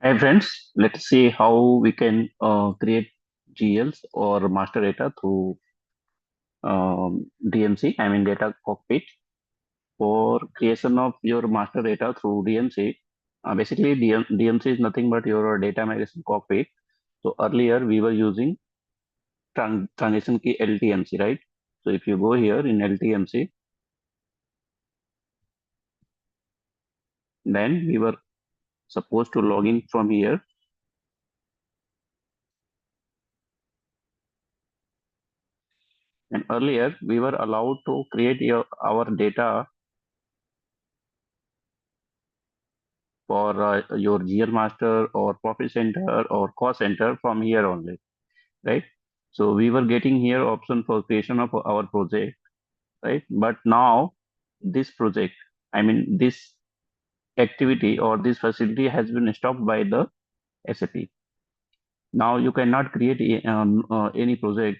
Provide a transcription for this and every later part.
Hi friends, let's see how we can create GLs or master data through DMC, I mean data cockpit. For creation of your master data through DMC, basically DMC is nothing but your data migration cockpit. So earlier we were using transition key LTMC, right? So if you go here in LTMC, then we were supposed to log in from here. And earlier we were allowed to create our data for your GL master or profit center or cost center from here only, right? So we were getting here option for creation of our project, right? But now this project, I mean this activity or this facility has been stopped by the SAP. Now you cannot create any project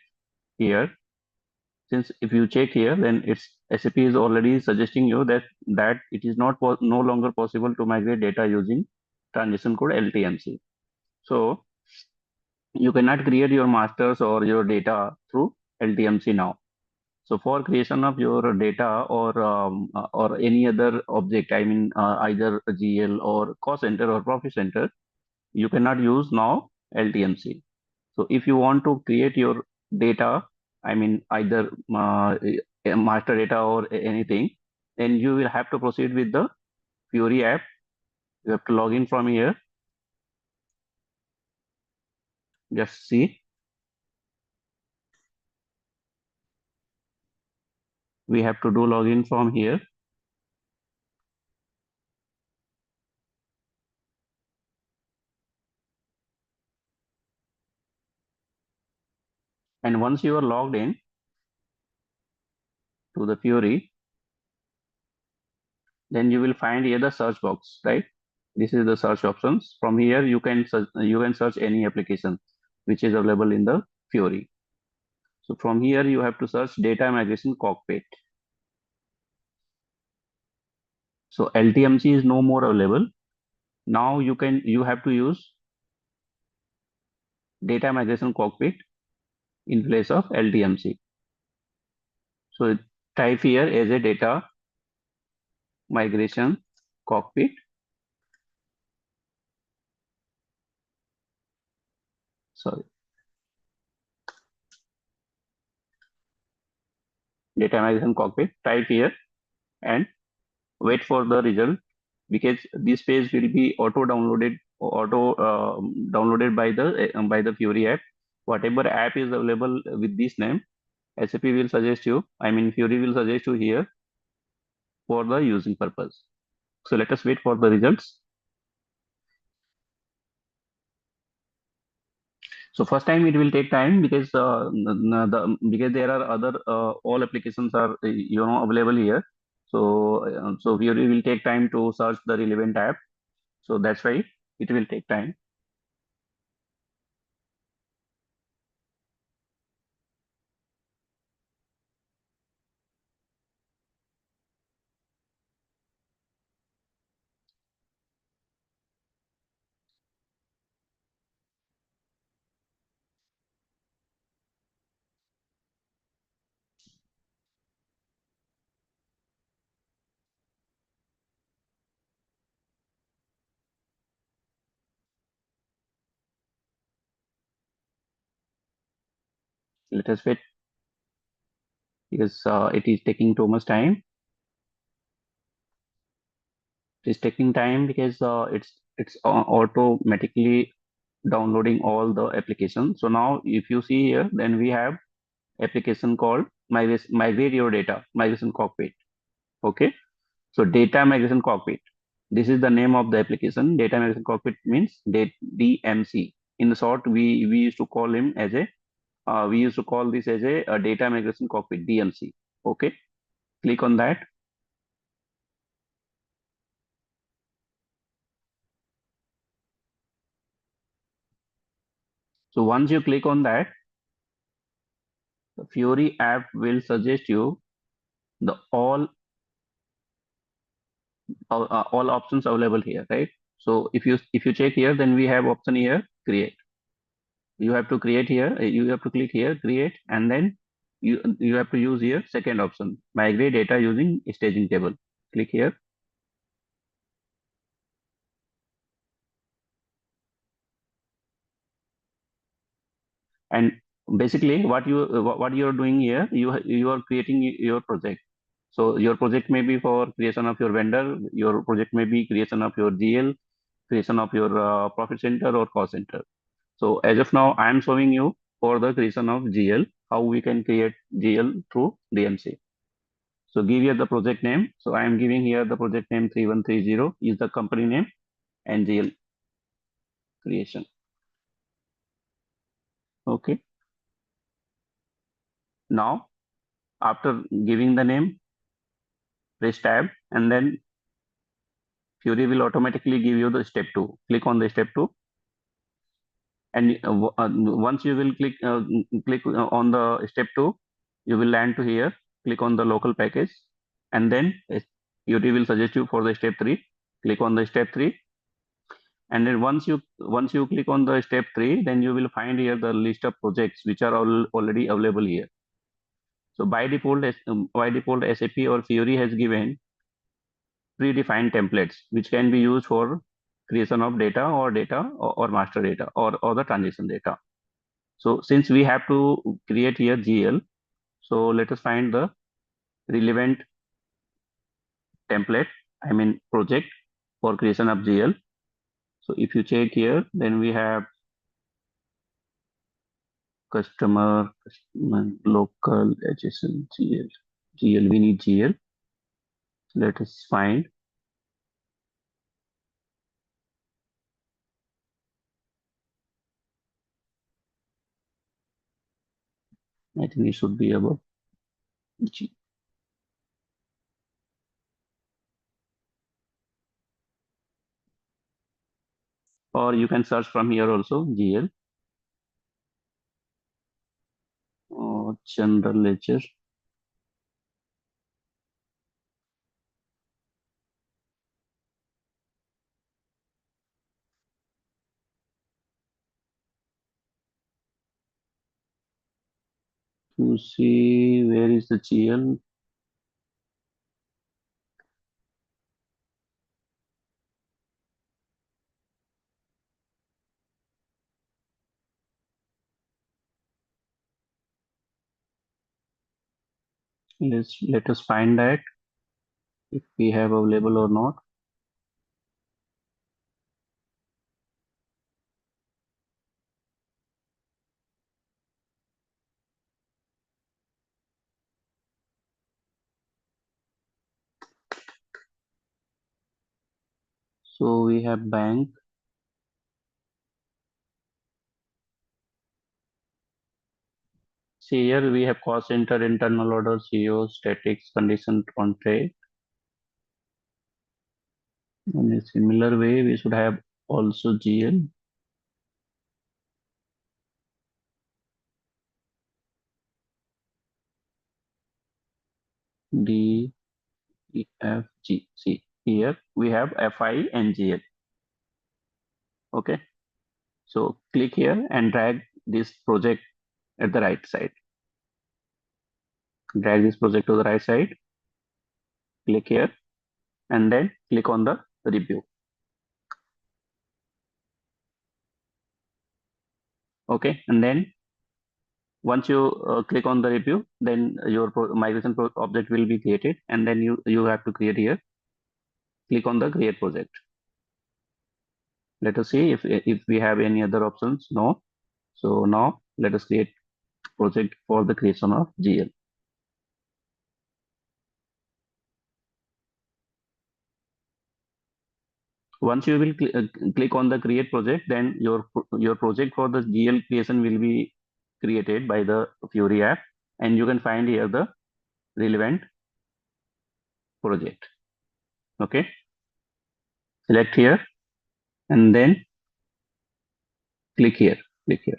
here, since if you check here, then it's SAP is already suggesting you that it is no longer possible to migrate data using transition code LTMC. So you cannot create your masters or your data through LTMC now. So for creation of your data or any other object, I mean either a GL or cost center or profit center, you cannot use now LTMC. So if you want to create your data, I mean either master data or anything, then you will have to proceed with the Fury app. You have to log in from here. Just see, we have to do login from here. And once you are logged in to the Fury, then you will find here the search box, right? This is the search options. From here, you can search any application which is available in the Fury. So from here, you have to search Data Migration Cockpit. So LTMC is no more available. Now you have to use Data Migration Cockpit in place of LTMC. So type here as a Data Migration Cockpit. Sorry, Data Migration Cockpit. Type here and wait for the result, because this page will be auto downloaded by the Fury app. Whatever app is available with this name, SAP will suggest you, I mean Fury will suggest you here for the using purpose. So let us wait for the results. So first time it will take time because because there are other all applications are available here. So Fury will take time to search the relevant app. So that's why it will take time. Let us wait because it is taking too much time. It is taking time because it's automatically downloading all the applications. So now if you see here, then we have application called migrate your data migration cockpit. Okay, so data migration cockpit. This is the name of the application. Data migration cockpit means DMC. In short, we used to call him as a we used to call this as a data migration cockpit DMC. Okay, click on that. So once you click on that, the Fury app will suggest you the all options available here, right? So if you check here, then we have option here, create. You have to create here. You have to click here, create, and then you have to use here second option, migrate data using staging table. Click here, and basically what you are doing here, you are creating your project. So your project may be for creation of your vendor. Your project may be creation of your GL, creation of your profit center or cost center. So as of now, I am showing you for the creation of GL, how we can create GL through DMC. So give here the project name. So I am giving here the project name 3130 is the company name and GL creation. Okay. Now, after giving the name, press tab, and then Fury will automatically give you the step two. Click on the step two, and once you will click on the step two, you will land to here. Click on the local package, and then Fury will suggest you for the step three. Click on the step three, and then once you click on the step three, then you will find here the list of projects which are already available here. So by default, SAP or Fiori has given predefined templates which can be used for creation of data or master data or the transaction data. So since we have to create here GL, so let us find the relevant template, I mean project for creation of GL. So if you check here, then we have customer local adjacent GL. GL, we need GL. Let us find. I think it should be about G. Or you can search from here also, GL or general ledger. To see where is the GL. Let us find that if we have available or not. So we have bank. See here we have cost center, internal order, CO, statics, condition, contract. In a similar way, we should have also GL. D, E, F, G. See here we have FI and GL. Okay. So click here and drag this project at the right side. Drag this project to the right side. Click here and then click on the review. Okay. And then once you click on the review, then your migration object will be created, and then you have to create here. Click on the create project. Let us see if we have any other options. No. So now let us create project for the creation of GL. Once you will click on the create project, then your project for the GL creation will be created by the Fury app, and you can find here the relevant project. Okay, select here and then click here. Click here.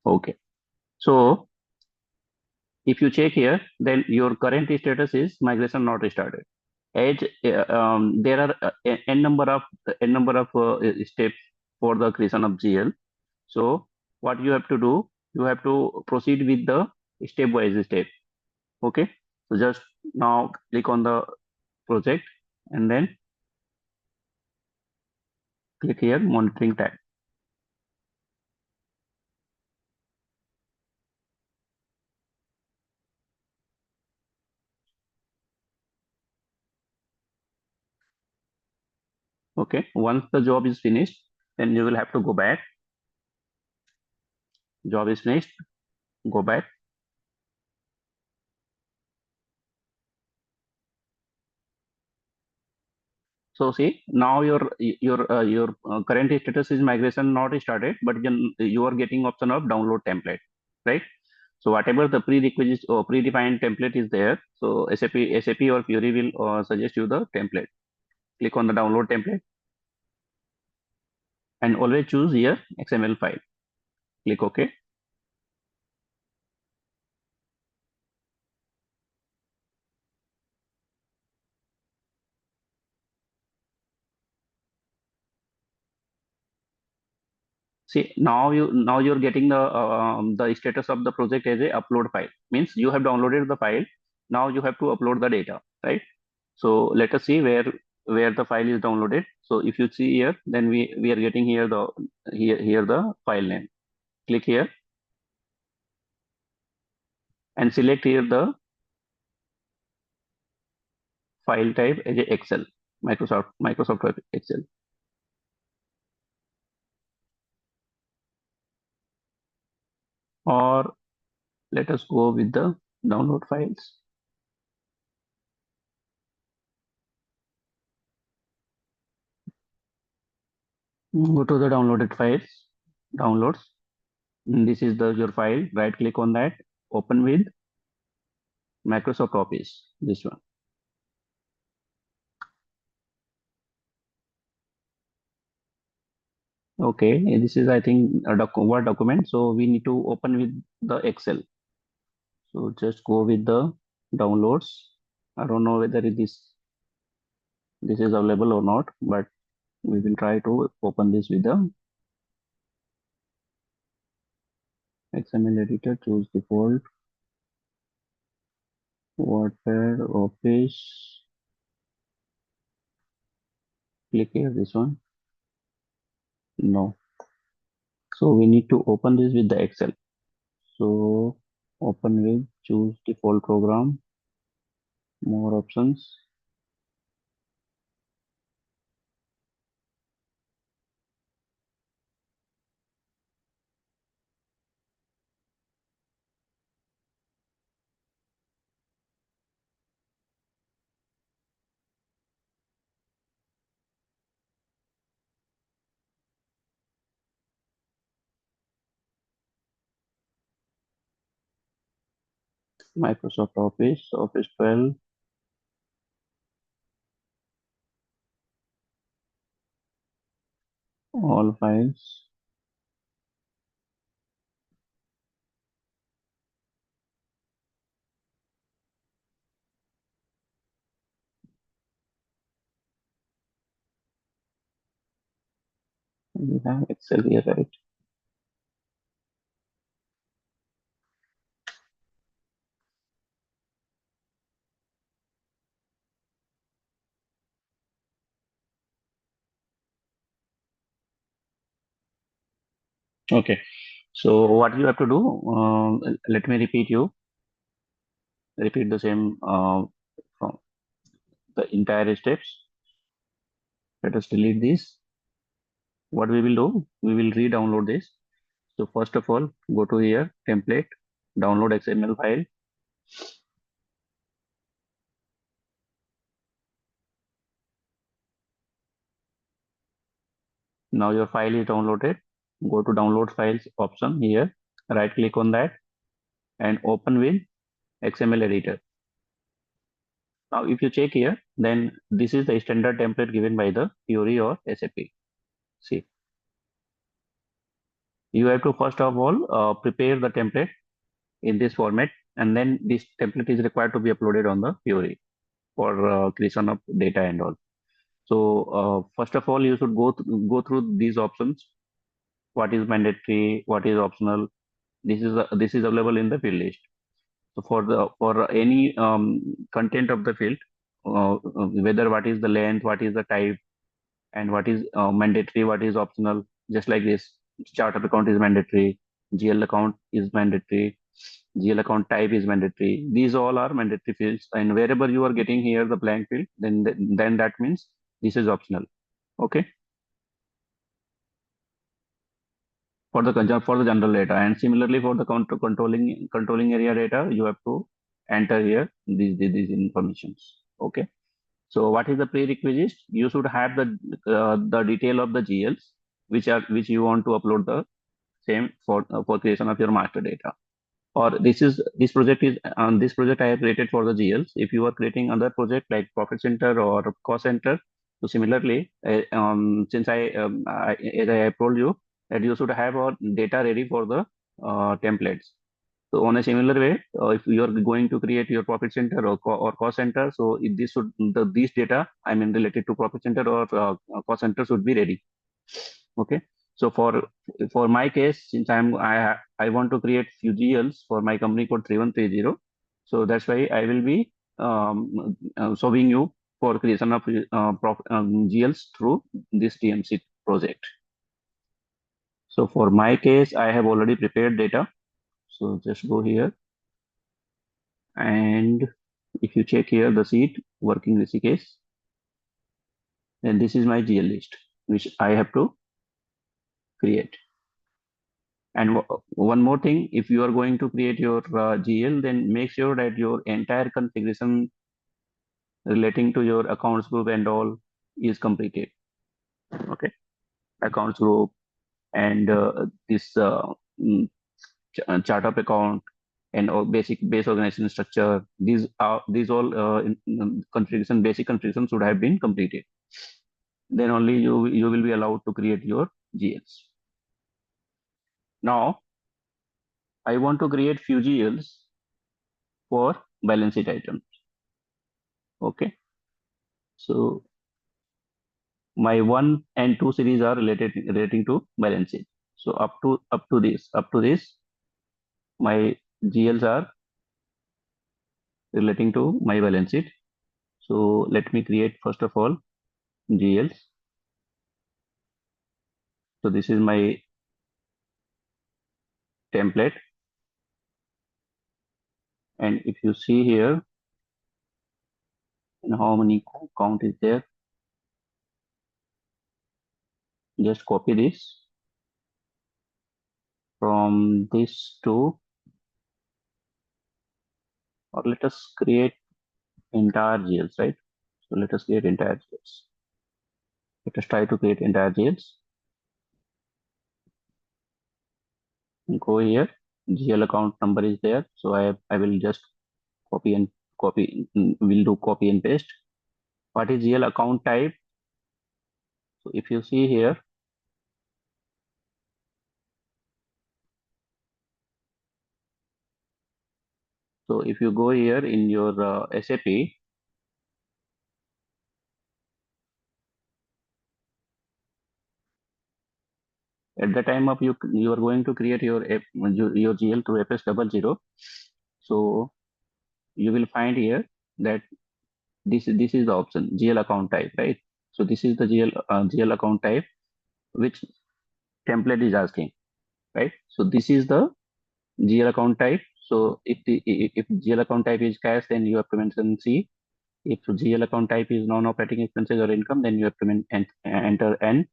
Okay. So if you check here, then your current status is migration not started. As there are n number of steps for the creation of GL. So what you have to do, you have to proceed with the step-wise step. Okay. So just now click on the project and then click here monitoring tab. Okay. Once the job is finished, then you will have to go back. Job is finished. Go back. So see now your current status is migration not started, but then you are getting option of download template, right? So whatever the prerequisite or predefined template is there, so SAP or Fury will suggest you the template. Click on the download template and always choose here XML file. Click OK. See now you're getting the status of the project as a upload file. Means you have downloaded the file. Now you have to upload the data, right? So let us see where the file is downloaded. So if you see here, then we are getting here the file name. Click here and select here the file type as a Excel, Microsoft Word Excel. Or let us go with the download files. Go to the downloaded files, downloads. This is your file. Right click on that. Open with Microsoft Office. This one. Okay, this is I think a Word document. So we need to open with the Excel. So just go with the downloads. I don't know whether this is available or not, but we will try to open this with the XML editor. Choose default, WordPad, Office. Click here, this one. No. So we need to open this with the Excel. So open with, choose default program, more options. Microsoft Office, Office 12, all files. We have Excel here, right? Okay. So what you have to do, let me repeat the same from the entire steps. Let us delete this. What we will do, we will re-download this. So first of all, go to here, template, download XML file. Now your file is downloaded. Go to download files option here, right click on that and open with XML editor. Now if you check here, then this is the standard template given by the Fury or SAP. See, you have to first of all prepare the template in this format. and then this template is required to be uploaded on the Fiori for creation of data and all. So first of all, you should go through these options. What is mandatory? What is optional? This is available in the field list. So for any content of the field, whether what is the length, what is the type, and what is mandatory, what is optional, just like this, chart of account is mandatory, GL account is mandatory, GL account type is mandatory. These all are mandatory fields, and wherever you are getting here the blank field, then that means this is optional. Okay, for the general data, and similarly for the controlling area data, you have to enter here these informations. Okay. So what is the prerequisite? You should have the detail of the GLs which you want to upload the same for creation of your master data. Or this project I have created for the GLs. If you are creating other project like profit center or cost center, so similarly, as I have told you that you should have our data ready for the templates. So on a similar way, if you are going to create your profit center or cost center, so these data, I mean related to profit center or cost center should be ready. Okay. So for my case, since I want to create few GLs for my company code 3130, so that's why I will be showing you for creation of GLs through this TMC project. So for my case, I have already prepared data. So just go here, and if you check here the sheet working VC case, then this is my GL list which I have to create. And one more thing, if you are going to create your GL, then make sure that your entire configuration relating to your accounts group and all is completed. Okay, accounts group and this chart of account and basic base organization structure. These all configuration basic configuration should have been completed. Then only you will be allowed to create your GLs. Now I want to create few GLs for balance sheet items. Okay, so my 1 and 2 series are relating to balance sheet. So up to this, my GLs are relating to my balance sheet. So let me create first of all GLs. So this is my template, and if you see here, how many count is there, just copy this from this to, or let us create entire GLs, right? So let us create entire GLs. Let us try to create entire GLs. Go here, GL account number is there. So I will just copy and we'll do copy and paste. What is GL account type? So if you see here, so if you go here in your SAP, at the time of you are going to create your GL through FS00. So you will find here that this is the option GL account type, right? So this is the GL account type which template is asking, right? So this is the GL account type. So if GL account type is cash, then you have to mention C. If GL account type is non-operating expenses or income, then you have to enter N.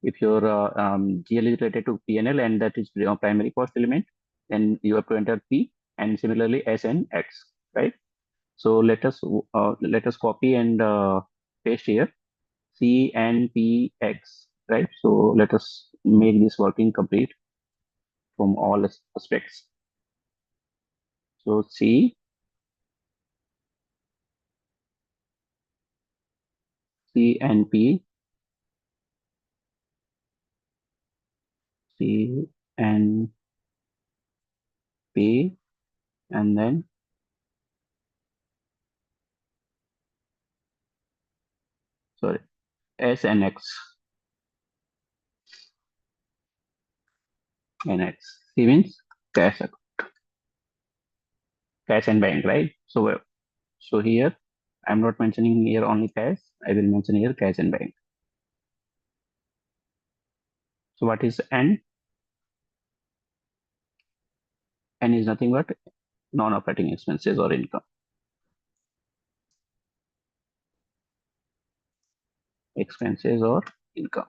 If your GL is related to P&L and that is primary cost element, then you have to enter P, and similarly S and X, right? So let us copy and paste here C and P X, right? So let us make this working complete from all aspects. So C and C and P and then sorry, S and X. And X. C means cash, cash and bank, right? So here I'm not mentioning here only cash. I will mention here cash and bank. So what is N? N is nothing but non-operating expenses or income. Expenses or income.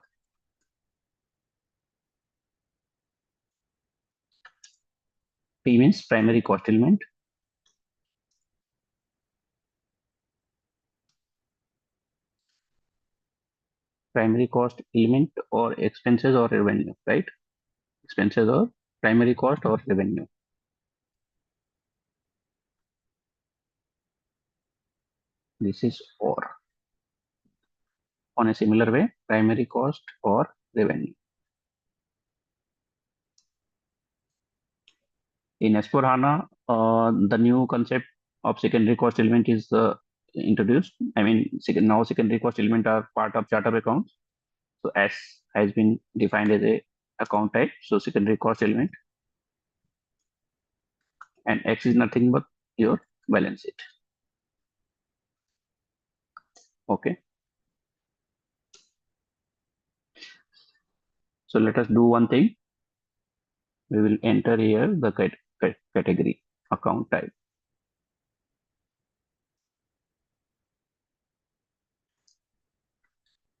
P means primary cost element. Primary cost element or expenses or revenue, right? Expenses or primary cost or revenue. This is or. On a similar way, primary cost or revenue. In S/4HANA, the new concept of secondary cost element is introduced. I mean, now secondary cost element are part of chart of accounts. So S has been defined as a account type. So secondary cost element, and X is nothing but your balance sheet. Okay. So let us do one thing. We will enter here the category account type.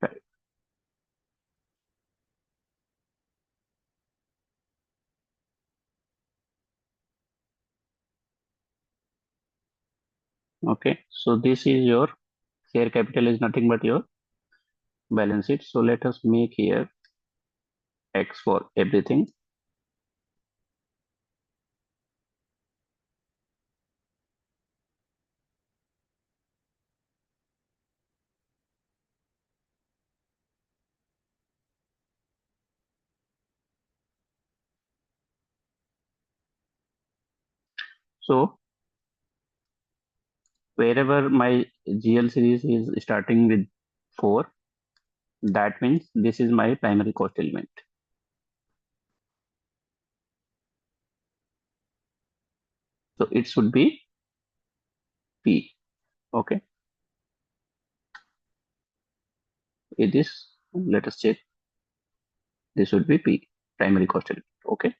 Type. Okay. So this is your share capital is nothing but your balance sheet. So let us make here X for everything. So wherever my GL series is starting with 4, that means this is my primary cost element. So it should be P. Okay. It is, let us check. This should be P, primary cost element. Okay.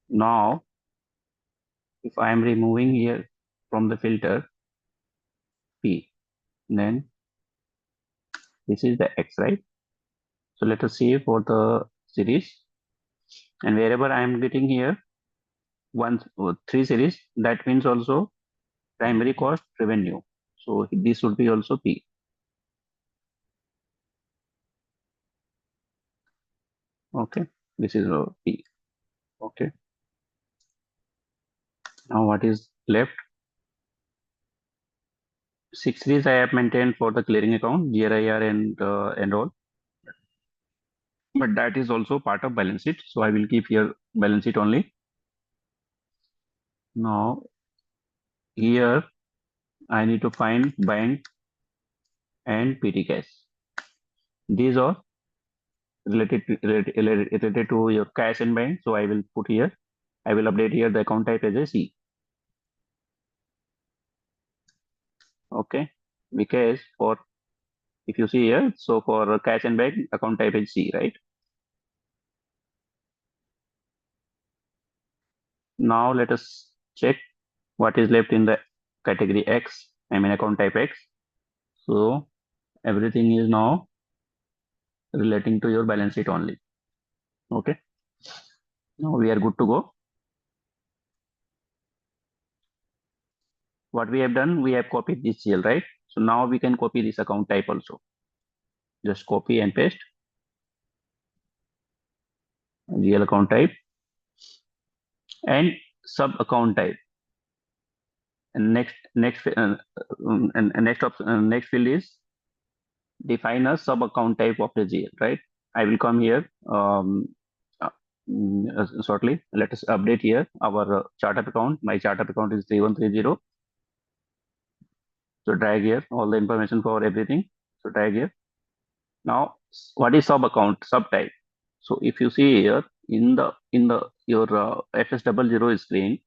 Now, if I am removing here from the filter P, then this is the X, right? So let us see for the series. And wherever I am getting here, 3 series, that means also primary cost revenue. So this would be also P. Okay. This is P. Okay. Now what is left? 6 series I have maintained for the clearing account, GRIR and all. But that is also part of balance sheet. So I will keep here balance sheet only. Now here I need to find bank and PT cash. These are related to your cash and bank. So I will put here, I will update here the account type as a C. Okay. Because for, if you see here, so for cash and bank, account type is C, right? Now let us check what is left in the category X, I mean account type X. So everything is now relating to your balance sheet only. Okay. Now we are good to go. What we have done, we have copied this GL, right? So now we can copy this account type also. Just copy and paste GL account type and sub account type. And next field is define a sub account type of the GL, right? I will come here shortly. Let us update here our charter account. My charter account is 3130. So drag here all the information for everything. So drag here. Now, what is sub account subtype? So if you see here in the your FS00 screen,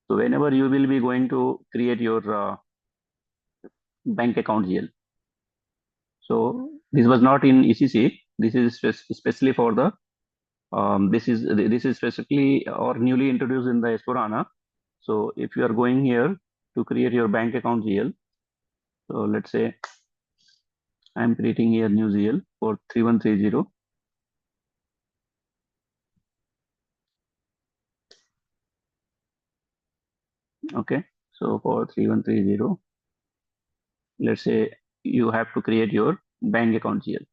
so whenever you will be going to create your bank account GL. So this was not in ECC. This is especially for the this is specifically or newly introduced in the S4HANA. So if you are going here to create your bank account GL, so let's say I'm creating here new GL for 3130. Okay, so for 3130, let's say you have to create your bank account GL.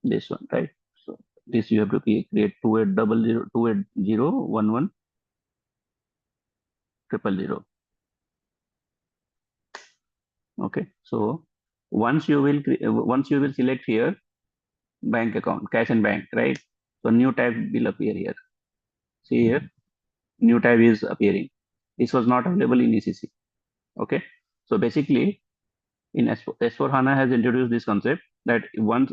This one, right? So this you have to create 2800 Okay, so once you will select here bank account, cash and bank, right? So new tab will appear here. See here, new tab is appearing. This was not available in ECC. Okay, so basically in S4 HANA has introduced this concept that once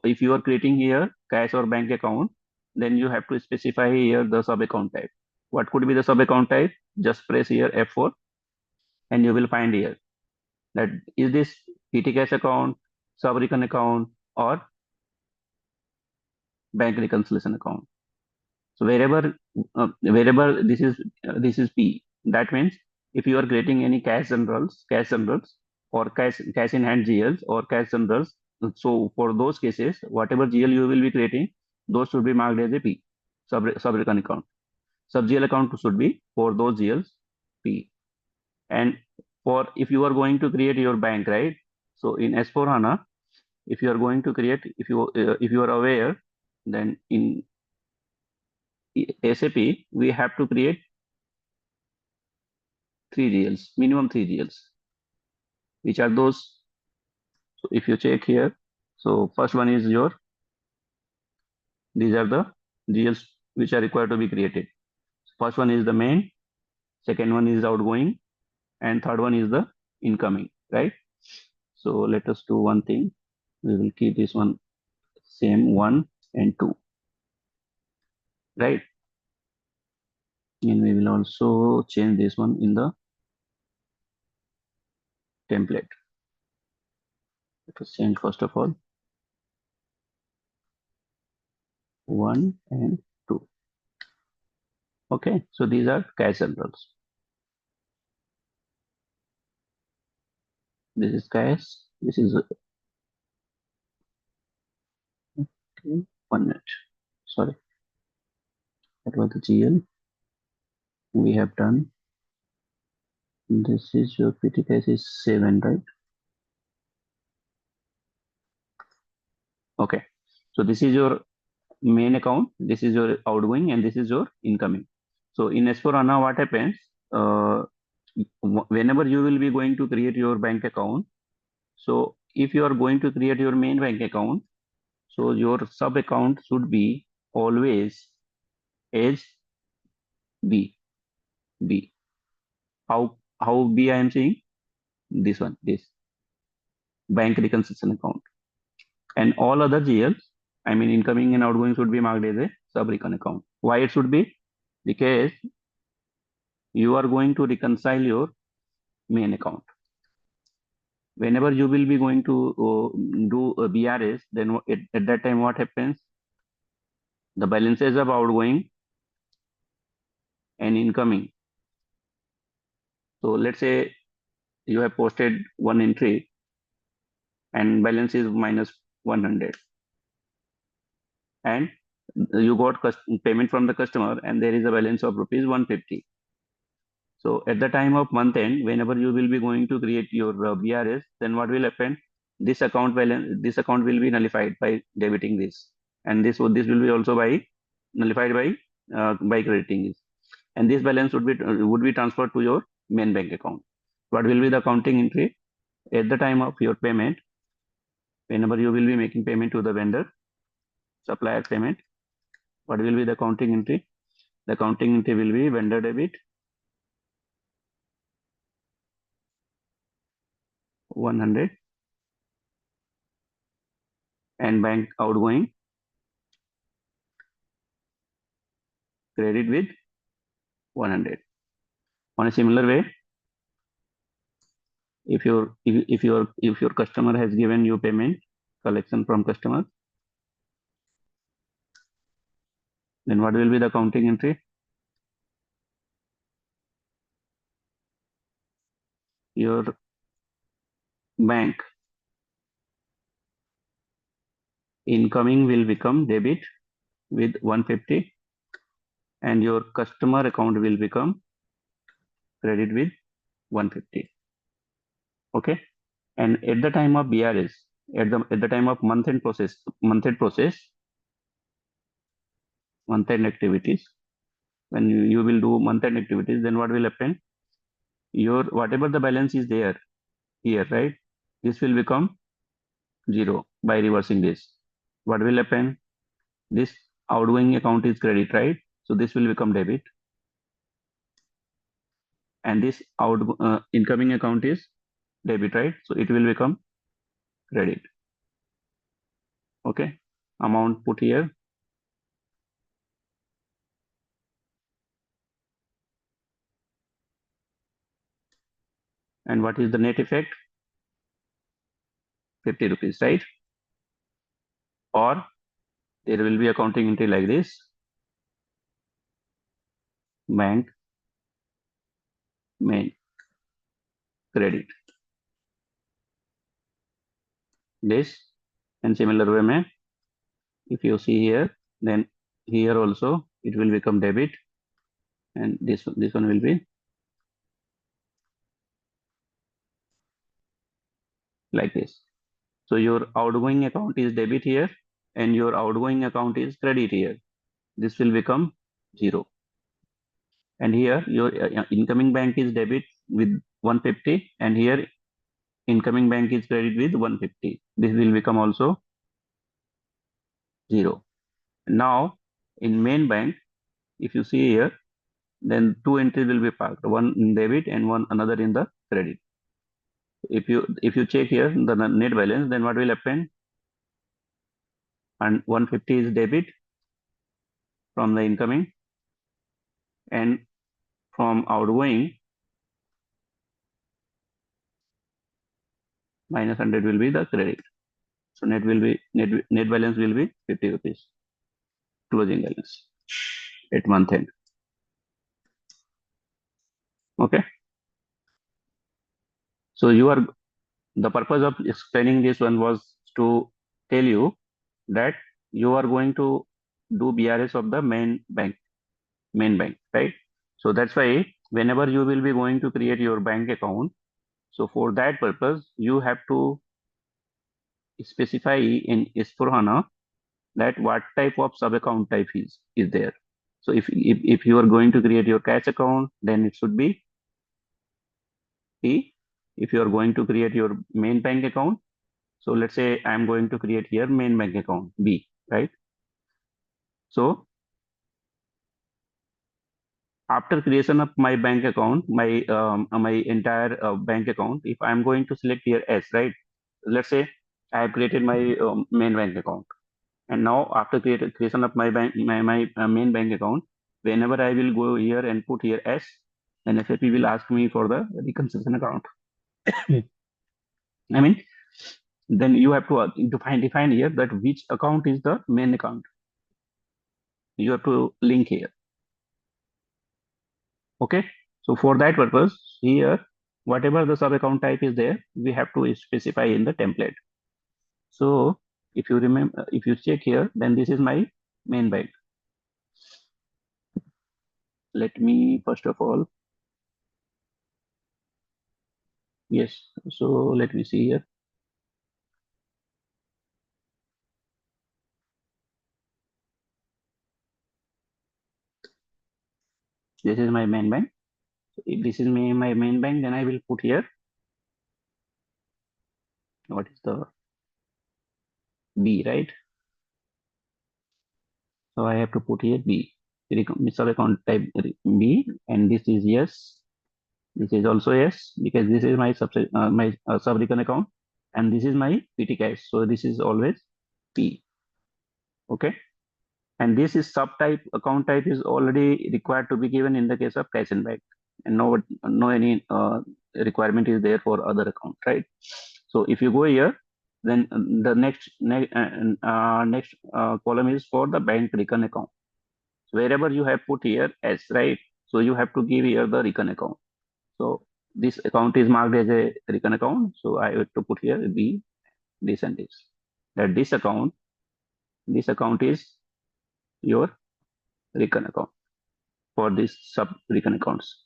if you are creating here cash or bank account, then you have to specify here the sub account type. What could be the sub account type? Just press here F4 and you will find here that is this PT cash account, sub recon account, or bank reconciliation account. So wherever this is P, that means if you are creating any cash generals or cash in hand GLs or cash generals, so for those cases, whatever GL you will be creating, those should be marked as a P, sub recon account. Sub GL account should be for those GLs P. And for if you are going to create your bank, right? So in S4 HANA, if you are going to create, if you are aware, then in SAP we have to create three GLs, minimum three GLs. Which are those? So if you check here, so first one is these are the GLs which are required to be created. First one is the main, second one is outgoing, and third one is the incoming, right? So let us do one thing. We will keep this one same 1 and 2, right? And we will also change this one in the template. Let us change first of all 1 and 2. Okay, so these are cash generals. This is cash. This is okay, 1 minute. Sorry, that was the GL we have done. This is your PT cash is 7, right? Okay, so this is your main account, this is your outgoing, and this is your incoming. So in S4HANA, what happens? Uh, Whenever you will be going to create your bank account, so if you are going to create your main bank account, so your sub account should be always as B. B. How B I am saying? This one, this bank reconciliation account. And all other GLs, I mean incoming and outgoing, should be marked as a sub-recon account. Why it should be? Because you are going to reconcile your main account. Whenever you will be going to do a BRS, then at that time what happens? The balances of outgoing and incoming. So let's say you have posted one entry and balance is minus 100, and you got payment from the customer and there is a balance of rupees 150. So at the time of month end, whenever you will be going to create your BRS, then what will happen? This account will be nullified by debiting this, and this will be also by nullified by crediting this, and this balance would be transferred to your main bank account. What will be the accounting entry at the time of your payment? Whenever you will be making payment to the vendor, supplier payment, what will be the accounting entry? The accounting entry will be vendor debit 100 and bank outgoing credit with 100. On a similar way, if your customer has given you payment collection from customer, then what will be the accounting entry? Your bank incoming will become debit with 150 and your customer account will become credit with 150. Okay. And at the time of BRS, at the time of month end activities, when you will do month end activities, then what will happen? Your whatever the balance is there here, right? This will become zero by reversing this. What will happen? This outgoing account is credit, right? So this will become debit, and this incoming account is debit, right? So it will become credit. Okay, amount put here, and what is the net effect? 50 rupees, right? Or there will be accounting entry like this: bank main credit. This, and similar way, mein, if you see here, then here also it will become debit, and this one will be like this. So your outgoing account is debit here, and your outgoing account is credit here. This will become zero. And here your incoming bank is debit with 150, and here incoming bank is credit with 150. This will become also zero. Now in main bank, if you see here, then two entries will be parked, one in debit and one another in the credit. If you check here the net balance, then what will happen? And 150 is debit from the incoming, and from outgoing minus 100 will be the credit. So net balance will be 50 rupees closing balance at month end. Okay. So the purpose of explaining this one was to tell you that you are going to do BRS of the main bank, right? So that's why whenever you will be going to create your bank account, so for that purpose, you have to specify in S/4HANA that what type of sub account type is there. So if you are going to create your cash account, then it should be T. If you are going to create your main bank account, so let's say I'm going to create here main bank account B, right? So after creation of my bank account, my entire bank account, if I'm going to select here S, right? Let's say I have created my main bank account, and now after creation of my main bank account, whenever I will go here and put here S, then SAP will ask me for the reconciliation account. I mean, then you have to define here that which account is the main account. You have to link here. Okay. So for that purpose, here, whatever the sub account type is there, we have to specify in the template. So if you remember, if you check here, then this is my main bank. Let me first of all, yes. So let me see here. This is my main bank. So if this is my main bank, then I will put here what is the B, right? So I have to put here B. Sub account type B, and this is yes. This is also yes because this is my sub recon account, and this is my PT cache. So this is always P. Okay, and this is subtype account type is already required to be given in the case of cache and bank, and no any requirement is there for other account, right? So if you go here, then the next column is for the bank recon account. So wherever you have put here S, right? So you have to give here the recon account. So this account is marked as a recon account. So I have to put here B, this and this. That this account is your recon account for this sub recon accounts.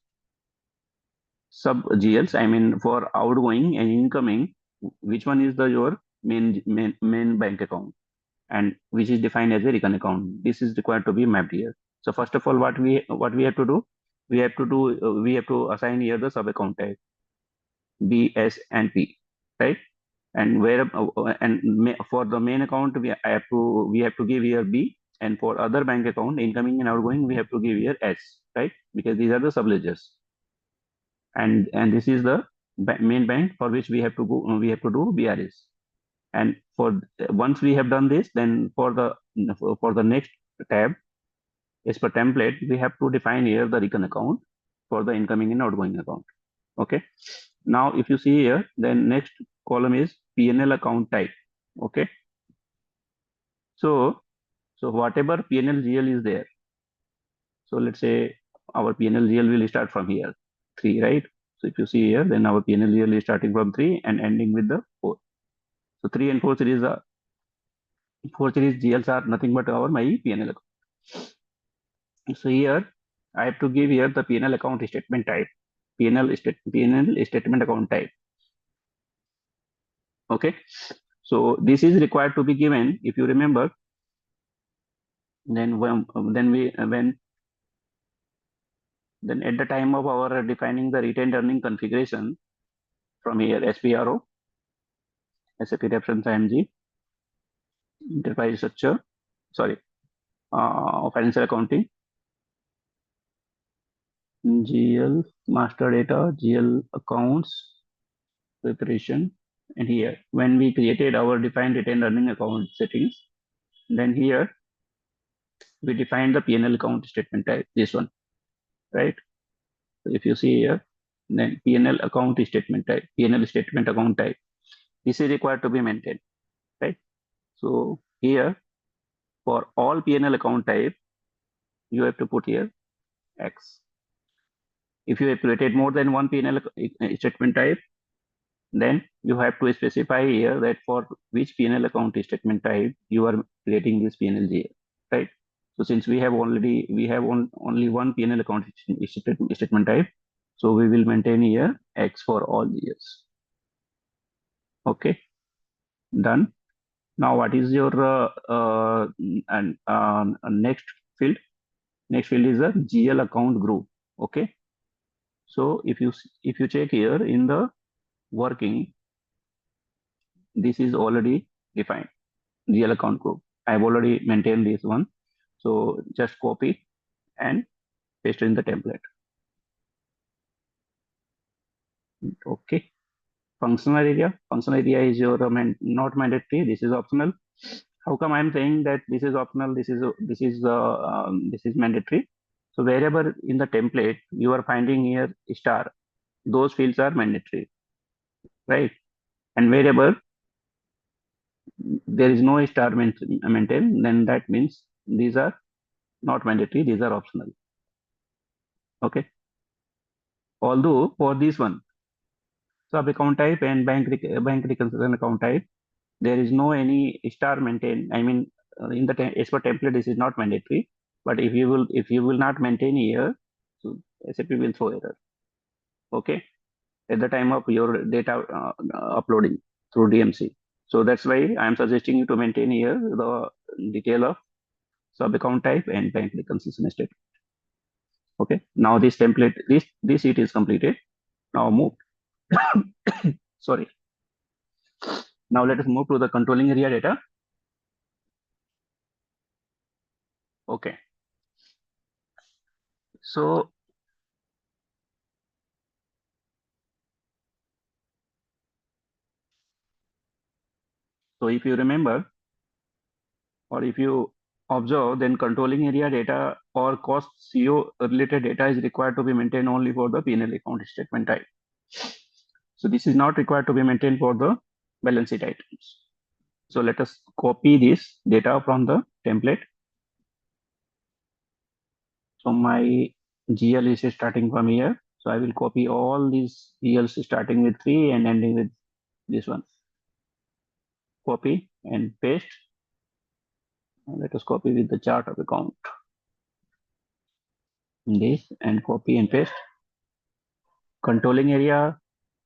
Sub GLs, I mean for outgoing and incoming, which one is the your main bank account and which is defined as a recon account. This is required to be mapped here. So first of all, what we have to do, we have to assign here the sub account type B, S, and P, right? And for the main account, we have to give here B, and for other bank account, incoming and outgoing, we have to give here S, right? Because these are the subledgers, and this is the main bank for which we have to do BRS. And for once we have done this, then for the next tab, as per template, we have to define here the recon account for the incoming and outgoing account. Okay. Now, if you see here, then next column is PNL account type. Okay. So whatever PNL GL is there. So let's say our PNL GL will start from here, 3, right? So if you see here, then our PNL GL is starting from 3 and ending with the 4. So 3 and 4 series GLs are nothing but our my PNL account. So here I have to give here the PNL account statement type, PNL statement account type. Okay. So this is required to be given. If you remember, then at the time of our defining the retained earning configuration from here, SPRO, SAP reference IMG, enterprise structure, sorry, financial accounting, GL, master data, GL accounts, preparation, and here, when we created our defined retained earning account settings, then here we defined the PNL account statement type, this one, right? So if you see here, then PNL account statement type, PNL statement account type, this is required to be maintained, right? So here, for all PNL account type, you have to put here X. If you have created more than one PNL statement type, then you have to specify here that for which PNL account statement type you are creating this PNL, right? So since we have only one PNL account statement type, so we will maintain here X for all years. Okay, done. Now, what is your next field? Next field is the GL account group. Okay, so if you check here in the working, this is already defined GL account group. I've already maintained this one, so just copy and paste in the template. Okay, functional area. Functional area is your not mandatory. This is optional. How come I'm saying that this is optional? This is mandatory. So wherever in the template you are finding here star, those fields are mandatory, right? And wherever there is no star maintained, then that means these are not mandatory, these are optional. Okay. Although for this one, sub account type and bank reconciliation account type, there is no any star maintained. I mean, in the as per template, this is not mandatory. But if you will not maintain here, so SAP will throw error. Okay, at the time of your data uploading through DMC. So that's why I'm suggesting you to maintain here the detail of sub account type and bank reconciliation statement. Okay, now this template, this sheet is completed. Now move. Sorry. Now let us move to the controlling area data. Okay. So if you remember, or if you observe, then controlling area data or cost CO related data is required to be maintained only for the P&L account statement type. So this is not required to be maintained for the balance sheet items. So let us copy this data from the template. So my GL is starting from here. So I will copy all these GLs starting with 3 and ending with this one. Copy and paste. Let us copy with the chart of account. This and copy and paste. Controlling area,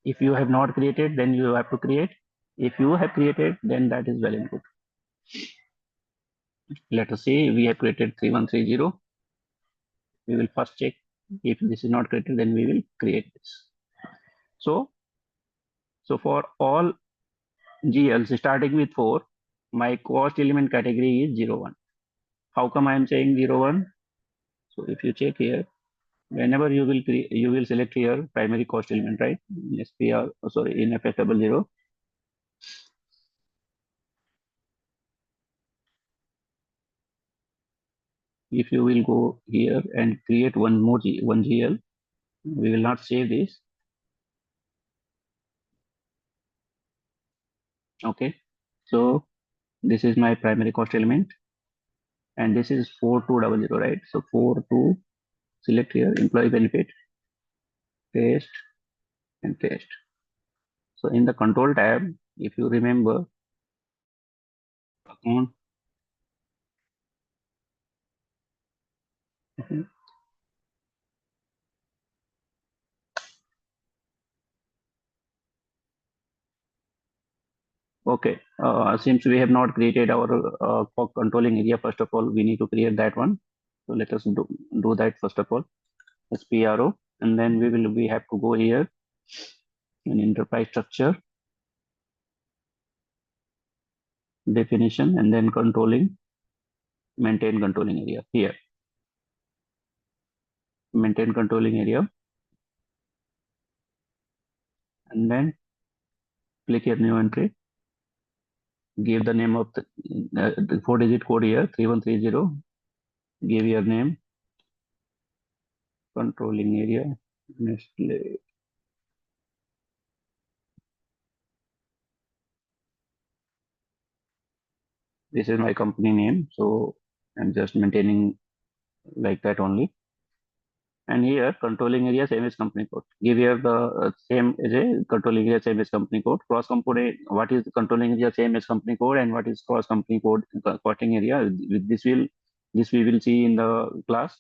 if you have not created, then you have to create. If you have created, then that is well and good. Let us say we have created 3130. We will first check if this is not created, then we will create this. So for all GLs starting with 4, my cost element category is 01. How come I am saying 01? So if you check here, whenever you will select here primary cost element, right? In SPR, sorry, in FS00. If you will go here and create one GL, we will not save this. Okay. So this is my primary cost element, and this is 4200, right? So 42, select here employee benefit, paste and paste. So in the control tab, if you remember, account. Okay, since we have not created our controlling area, first of all, we need to create that one. So let us do that first of all. SPRO, and then we have to go here in enterprise structure, definition, and then controlling, maintain controlling area here. Maintain controlling area, and then click here new entry. Give the name of the 4-digit code here, 3130. Give your name, controlling area, Nestle. This is my company name, so I'm just maintaining like that only. And here controlling area same as company code. Give here the same as a controlling area same as company code. Cross component, what is the controlling area same as company code, and what is cross company code costing area? With this we will see in the class.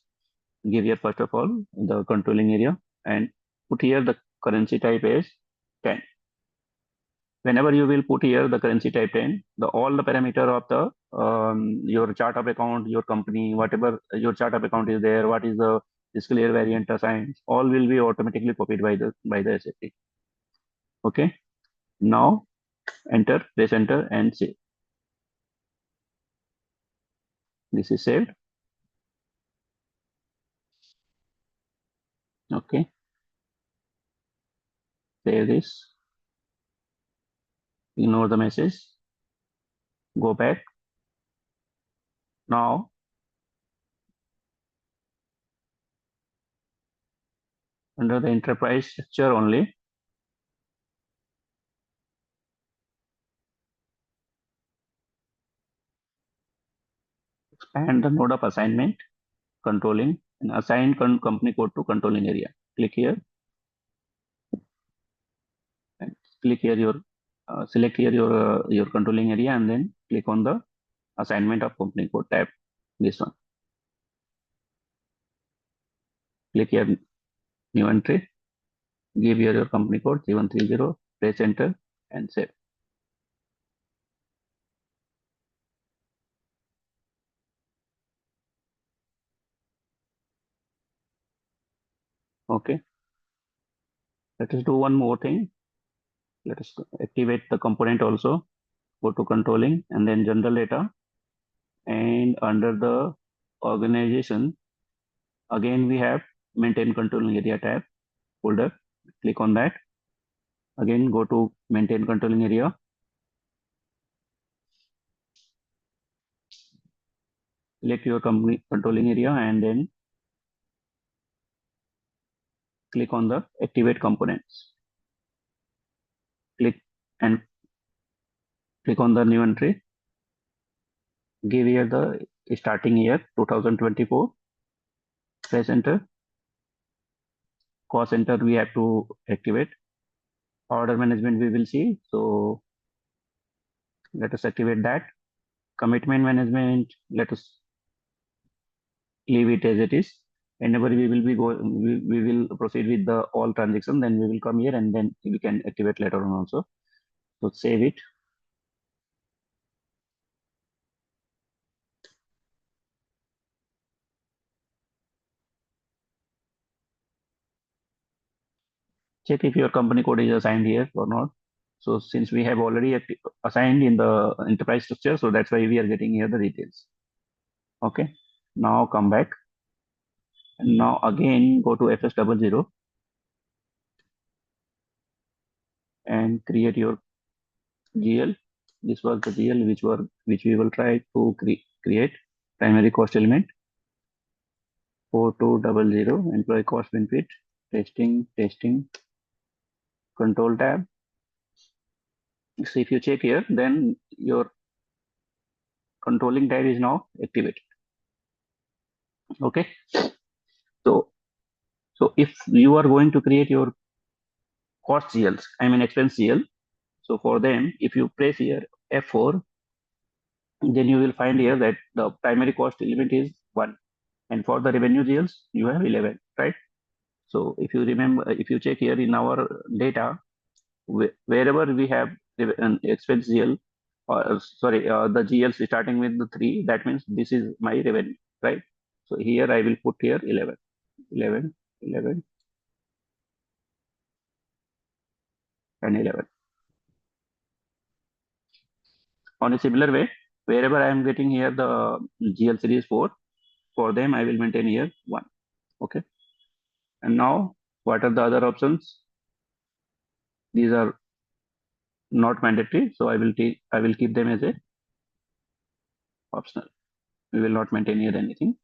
Give here first of all the controlling area and put here the currency type as 10. Whenever you will put here the currency type 10, the all the parameter of the your chart of account, your company, whatever your chart of account is there, what is the fiscal year variant assigned, all will be automatically copied by the SAP. Okay. Now press enter and save. This is saved. Okay. Save this. Ignore the message. Go back. Now under the enterprise structure only, expand the node of assignment, controlling, and assign company code to controlling area. Click here and click here your select here your controlling area, and then click on the assignment of company code tab. This one. Click here new entry. Give here your company code 3130. Press enter and save. Okay. Let us do one more thing. Let us activate the component also. Go to controlling and then general data, and under the organization, again we have maintain controlling area tab folder. Click on that. Again, go to maintain controlling area. Select your company controlling area and then click on the activate components. Click and click on the new entry. Give here the starting year 2024. Press enter. Cost center we have to activate. Order management we will see. So let us activate that. Commitment management, let us leave it as it is. Whenever we will be going, we will proceed with the all transaction. Then we will come here and then we can activate later on also. So save it. Check if your company code is assigned here or not. So since we have already assigned in the enterprise structure, so that's why we are getting here the details. Okay. Now come back. And now again go to FS00 and create your GL. This was the GL which we will try to create primary cost element 4200 employee cost benefit testing control tab. So if you check here, then your controlling tab is now activated. Okay. So if you are going to create your cost GLs, I mean expense GL. So for them, if you press here F4, then you will find here that the primary cost element is 1. And for the revenue GLs, you have 11, right? So if you remember, if you check here in our data, wherever we have an expense GL, or sorry, the GLs starting with the 3, that means this is my revenue, right? So here I will put here 11, 11, 11, and 11. On a similar way, wherever I am getting here the GL series 4, for them I will maintain here 1. Okay. And now what are the other options? These are not mandatory, so I will keep them as a optional. We will not maintain here anything.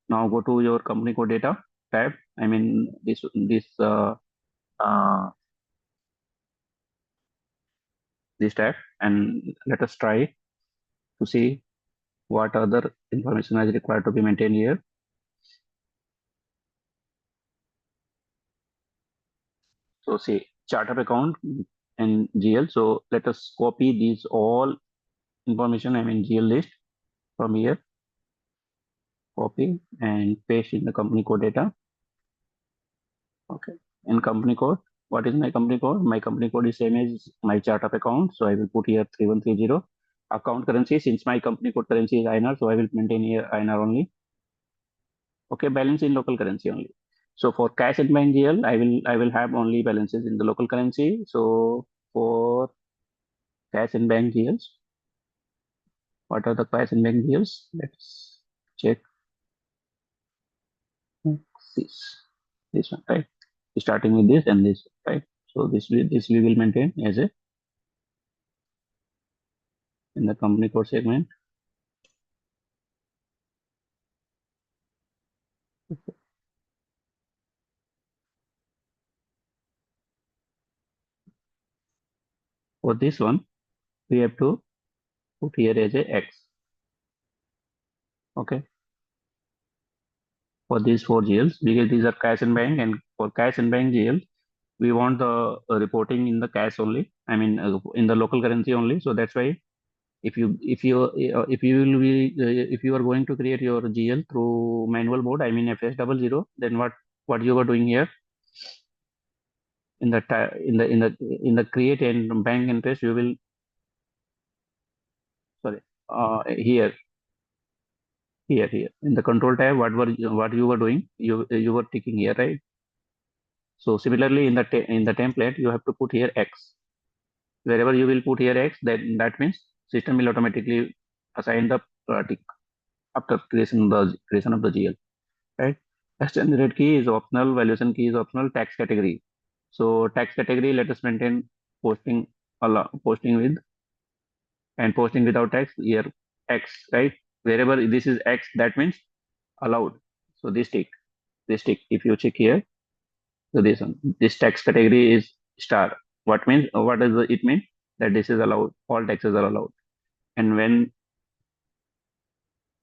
Now go to your company code data tab. I mean uh, this tab, and let us try to see what other information is required to be maintained here. So say chart of account and GL. So let us copy these all information, I mean GL list from here, copy and paste in the company code data. Okay. In company code, what is my company code? My company code is same as my chart of account. So I will put here 3130. Account currency, since my company code currency is INR, so I will maintain here INR only. Okay, balance in local currency only. So for cash and bank GL, I will have only balances in the local currency. So for cash and bank GLs, what are the cash and bank GLs? Let's check this one, right? Starting with this and this, right? So this we will maintain as a in the company code segment. For this one, we have to put here as a X. Okay. For these 4 GLs, because these are cash and bank, and for cash and bank GL, we want the reporting in the cash only. I mean, in the local currency only. So that's why if you will be if you are going to create your GL through manual mode, I mean FS00, then what you are doing here in the create and bank interest, you will sorry here in the control tab, what you were doing, you were ticking here, right? So similarly in the template, you have to put here X. Wherever you will put here X, then that means system will automatically assign the tick. after creation of the GL, right? Exchange rate key is optional, valuation key is optional, tax category. So tax category, let us maintain posting posting with and posting without tax here X, right? Wherever this is X, that means allowed. So this tick. If you check here, so this one, this tax category is star. What does it mean? That this is allowed. All taxes are allowed. And when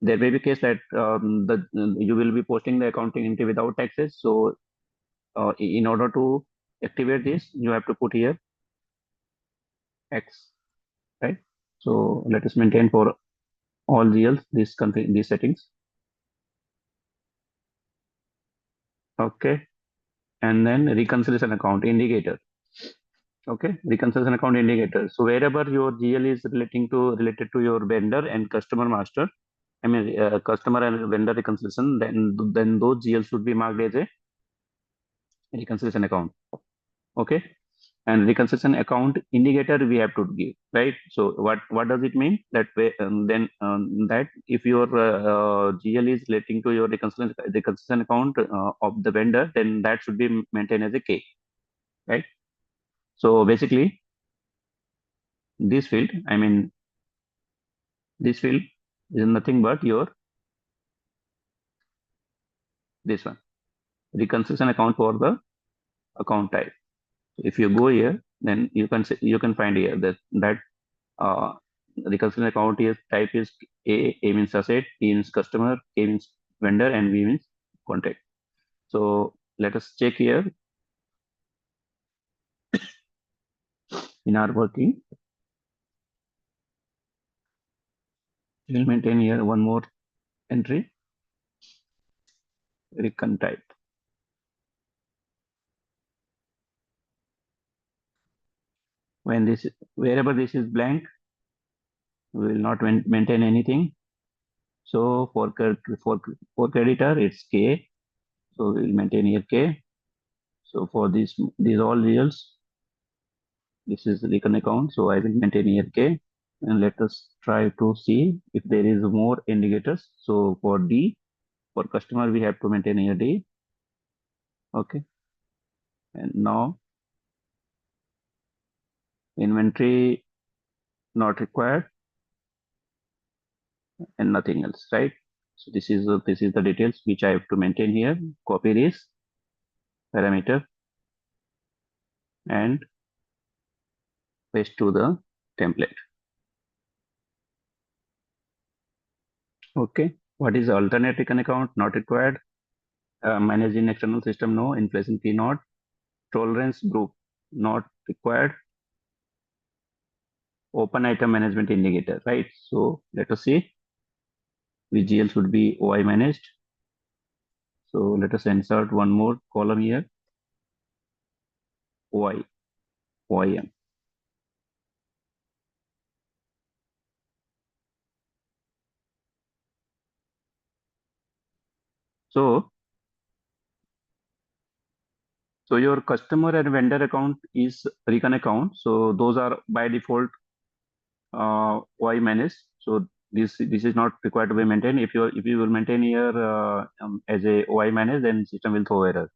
there may be case that you will be posting the accounting entry without taxes. So in order to activate this, you have to put here X, right? So let us maintain for all GLs these settings. Okay, and then reconciliation account indicator. Okay, reconciliation account indicator. So wherever your GL is related to your vendor and customer master, I mean customer and vendor reconciliation, then those GL should be marked as a reconciliation account. Okay, and reconciliation account indicator we have to give, right? So what does it mean? That way, that if your GL is relating to your reconciliation account of the vendor, then that should be maintained as a K, right? So basically, this field, I mean, this field is nothing but your this one reconciliation account for the account type. If you go here, then you can find here that uh, reconciliation account is type is A means asset, P means customer, K means vendor, and V means contract. So let us check here in our working. We will maintain here one more entry, recon type. When this wherever this is blank, we will not maintain anything. So for creditor, it's K. So we will maintain here K. So for these all reals, this is recon account. So I will maintain here K. And let us try to see if there is more indicators. So for D, for customer, we have to maintain here D. Okay. And now inventory not required and nothing else, right? So this is the details which I have to maintain here. Copy this parameter and paste to the template. Okay. What is the alternate recon account? Not required. Managing external system, no. Inflation key, not. Tolerance group, not required. Open item management indicator, right? So let us see which GL should be OI managed. So let us insert one more column here, OI, OIM. So, so your customer and vendor account is recon account. So those are by default OI managed. So this is not required to be maintained. If you will maintain here as a OI managed, then system will throw error.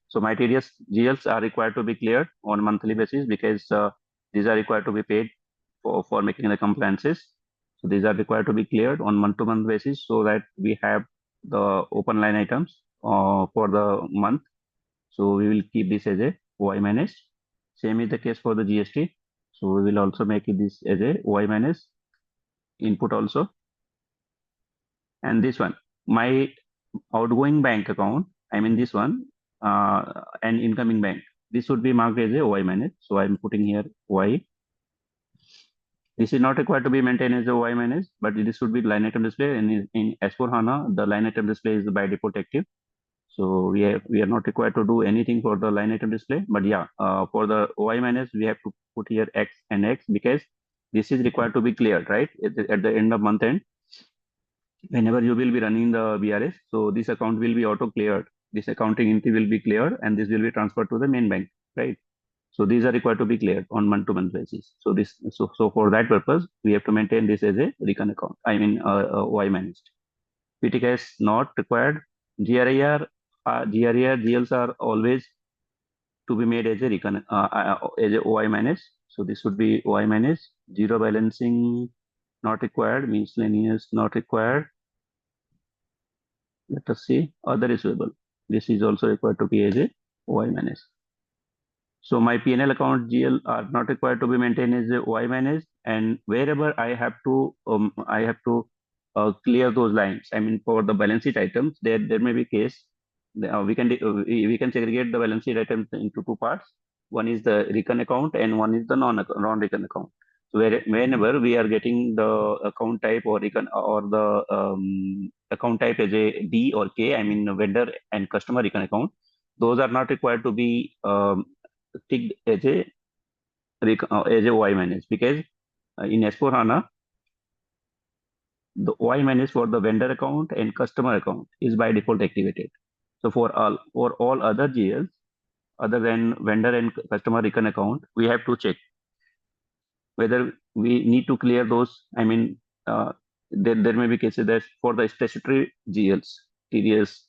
So my TDS GLs are required to be cleared on monthly basis because these are required to be paid for making the compliances. So these are required to be cleared on month-to-month basis so that we have the open line items for the month. So we will keep this as a OI managed. Same is the case for the GST. So we will also make this as a OI managed input also. And this one, my outgoing bank account, I mean this one, and incoming bank. This would be marked as a OI managed. So I'm putting here OI. This is not required to be maintained as a OI managed, but this should be line item display. And in S4HANA, the line item display is by default active. So we are not required to do anything for the line item display. But yeah, for the OI managed, we have to put here X and X because this is required to be cleared, right? At the end of month end, whenever you will be running the BRS, so this account will be auto cleared. This accounting entity will be cleared, and this will be transferred to the main bank, right? So these are required to be cleared on month-to-month basis. So for that purpose, we have to maintain this as a recon account. I mean, OI managed. PTCS not required. GRIR, GLs are always to be made as a as a OI manage. So this would be OI manage. Zero balancing not required. Miscellaneous not required. Let us see other receivable. This is also required to be as a OI manage. So my P&L account GL are not required to be maintained as a OI manage, and wherever I have to clear those lines. I mean, for the balance sheet items, there may be case we can segregate the balance sheet items into two parts. One is the recon account, and one is the non-recon account. So whenever we are getting the account type or recon or the account type as a B or K, I mean vendor and customer recon account, those are not required to be ticked as a as a OI manage, because in S4HANA, the OI manage for the vendor account and customer account is by default activated. So for all other GLs other than vendor and customer recon account, we have to check whether we need to clear those. I mean, there may be cases that for the statutory GLs, TDS,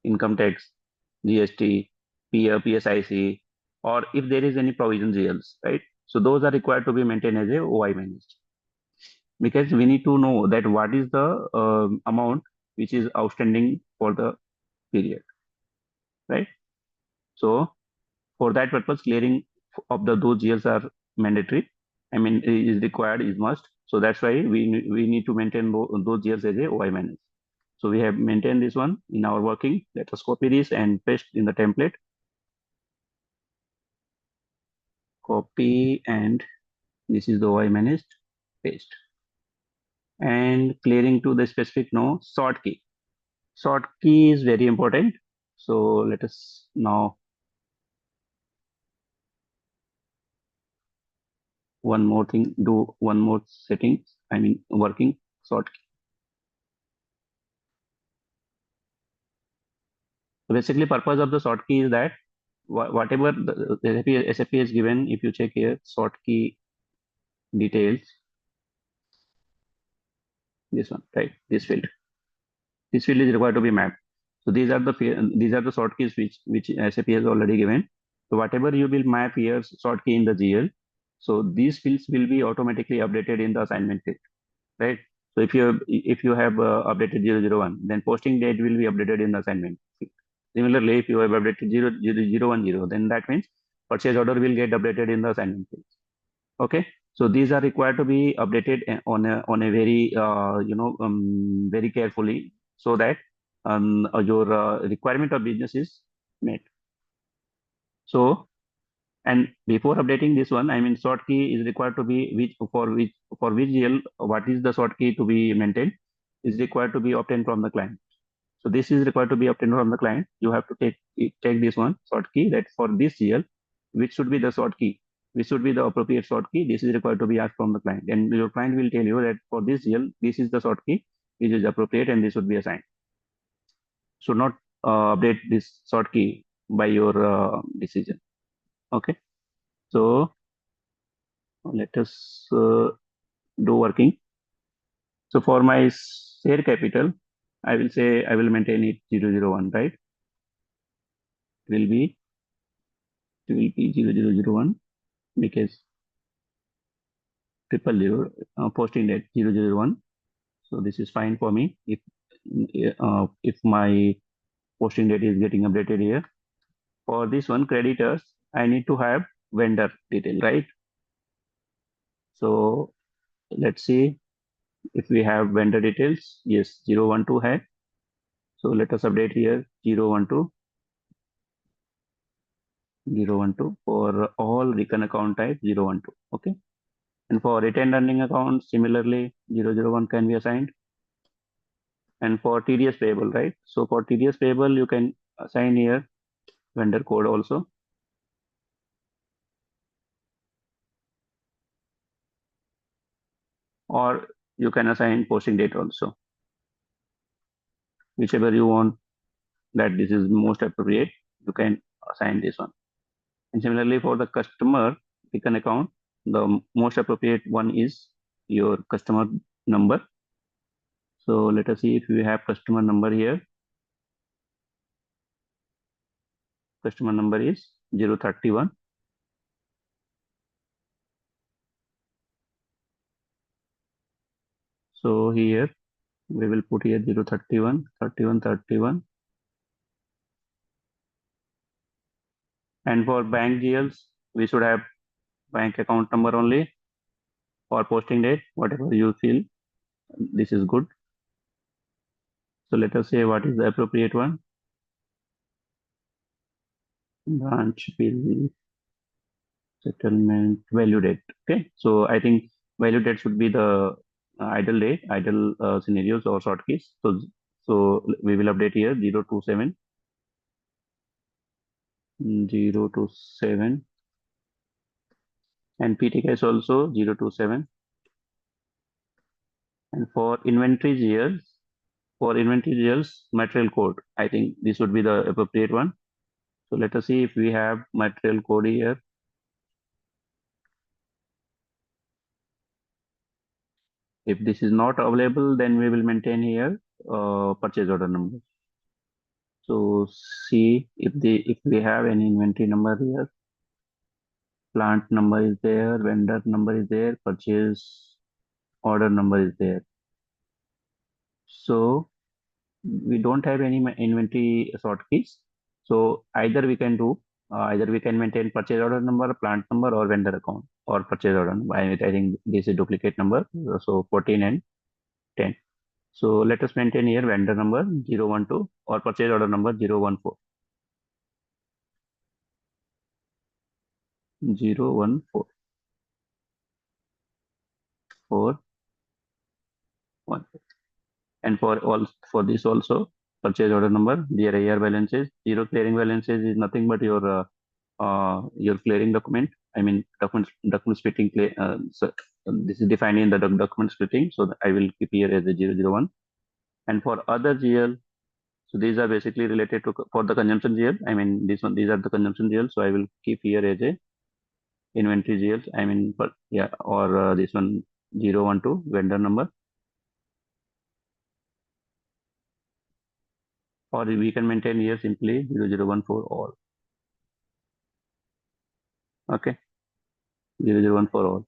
income tax, GST, PSIC, or if there is any provision GLs, right? So those are required to be maintained as a OI managed, because we need to know that what is the amount which is outstanding for the period, right? So for that purpose, clearing of the those GLs are mandatory. I mean, is required, is must. So that's why we need to maintain those GLs as a OI managed. So we have maintained this one in our working. Let us copy this and paste in the template. Copy, and this is the OI managed. Paste. And clearing to the specific no sort key. Sort key is very important. So let us now one more thing, do one more settings. I mean working sort key. So basically purpose of the sort key is that whatever the SAP is given, if you check here, sort key details, this one, right? This field is required to be mapped. So these are the sort keys which SAP has already given. So whatever you will map here sort key in the GL, so these fields will be automatically updated in the assignment field, right? So if you have updated 001, then posting date will be updated in the assignment field. Similarly, if you have updated 010, then that means purchase order will get updated in the assignment field. Okay, so these are required to be updated on a very very carefully, so that your requirement of business is met. So, and before updating this one, I mean sort key is required to be for which GL, what is the sort key to be maintained is required to be obtained from the client. So this is required to be obtained from the client. You have to take this one sort key, that for this GL, which should be the sort key, which should be the appropriate sort key. This is required to be asked from the client, and your client will tell you that for this GL, this is the sort key which is appropriate, and this should be assigned. Should not update this sort key by your decision. Okay, so let us do working. So for my share capital, I will say I will maintain it 001, right? It will be 0001, because 000 posting date 001. So this is fine for me if my posting date is getting updated here. For this one, creditors, I need to have vendor detail, right? So let's see if we have vendor details. Yes, 012 hai. So let us update here 012 for all recon account type 012. Okay. And for retained earning account, similarly 001 can be assigned. And for TDS payable, right? So for TDS payable, you can assign here vendor code also. Or you can assign posting date also. Whichever you want that this is most appropriate, you can assign this one. And similarly for the customer recon account, the most appropriate one is your customer number. So let us see if we have customer number here. Customer number is 031. So here we will put here 031, 31, 31. And for bank GLs, we should have bank account number only or posting date, whatever you feel. This is good. So let us say what is the appropriate one. Branch bill settlement value date. Okay. So I think value date should be the idle date, idle scenarios or short keys. So we will update here 027, 027, and PTK is also 027. And for inventory GLs, material code. I think this would be the appropriate one. So let us see if we have material code here. If this is not available, then we will maintain here purchase order number. So see if we have any inventory number here, plant number is there, vendor number is there, purchase order number is there. So we don't have any inventory sort keys. So either we can maintain purchase order number, plant number, or vendor account or purchase order number. I think this is duplicate number. So 14 and 10. So let us maintain here vendor number 012 or purchase order number 014. 014 4 1. And for this also purchase order number, their AR balances, zero clearing balances is nothing but your clearing document. I mean document splitting. This is defined in the document splitting. So I will keep here as a 001. And for other GL, so these are basically related to for the consumption GL. I mean these are the consumption GL. So I will keep here as a inventory GL. I mean, but yeah, or this one 012 vendor number, or we can maintain here simply 0014 all. Okay, 0014 all.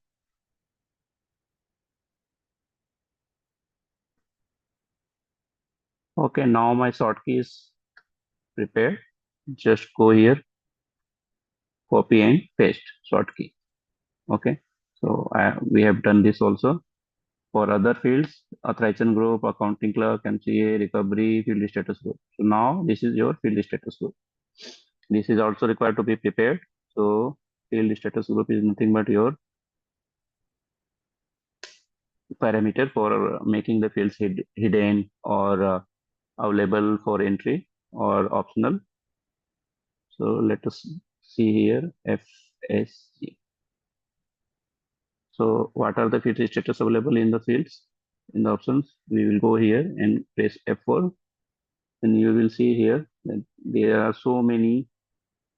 Okay, now my sort key is prepared. Just go here, copy and paste sort key. Okay, so we have done this also. For other fields, authorization group, accounting clerk, MCA, recovery, field status group. So now this is your field status group. This is also required to be prepared. So field status group is nothing but your parameter for making the fields hidden or available for entry or optional. So let us see here FSG. So what are the field status available in the fields? In the options, we will go here and press F4, and you will see here that there are so many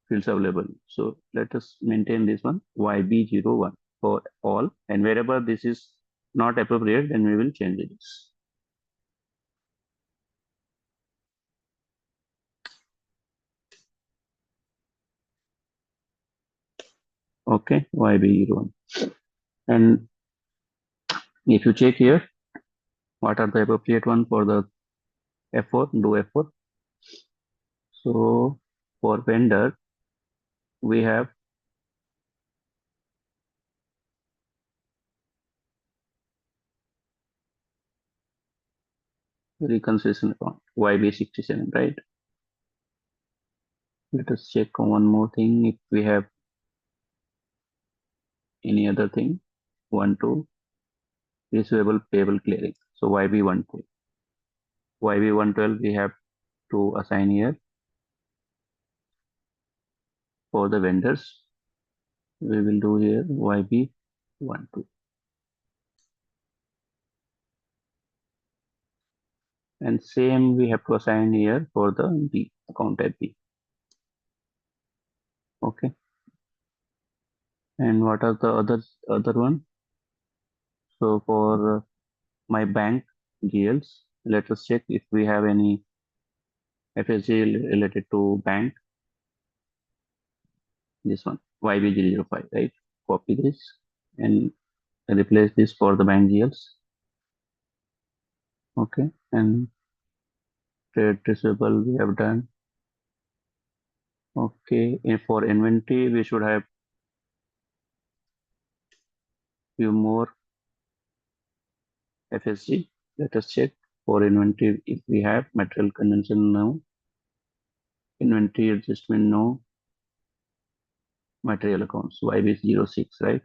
fields available. So let us maintain this one YB01 for all, and wherever this is not appropriate, then we will change it. Okay, YB01. And if you check here, what are the appropriate one for the F4? Do F4. So for vendor, we have reconciliation account YB67, right? Let us check one more thing if we have any other thing. 12 receivable payable clearing. So YB12. YB112 we have to assign here for the vendors. We will do here YB12. And same we have to assign here for the B account at B. Okay. And what are the other one? So for my bank GLs, Let us check if we have any FSG related to bank. This one, YB005, right? Copy this and replace this for the bank GLs. Okay, and trade receivable we have done. Okay, and for inventory we should have few more FSG. Let us check for inventory if we have material consumption no, inventory adjustment no, material accounts YB06, right?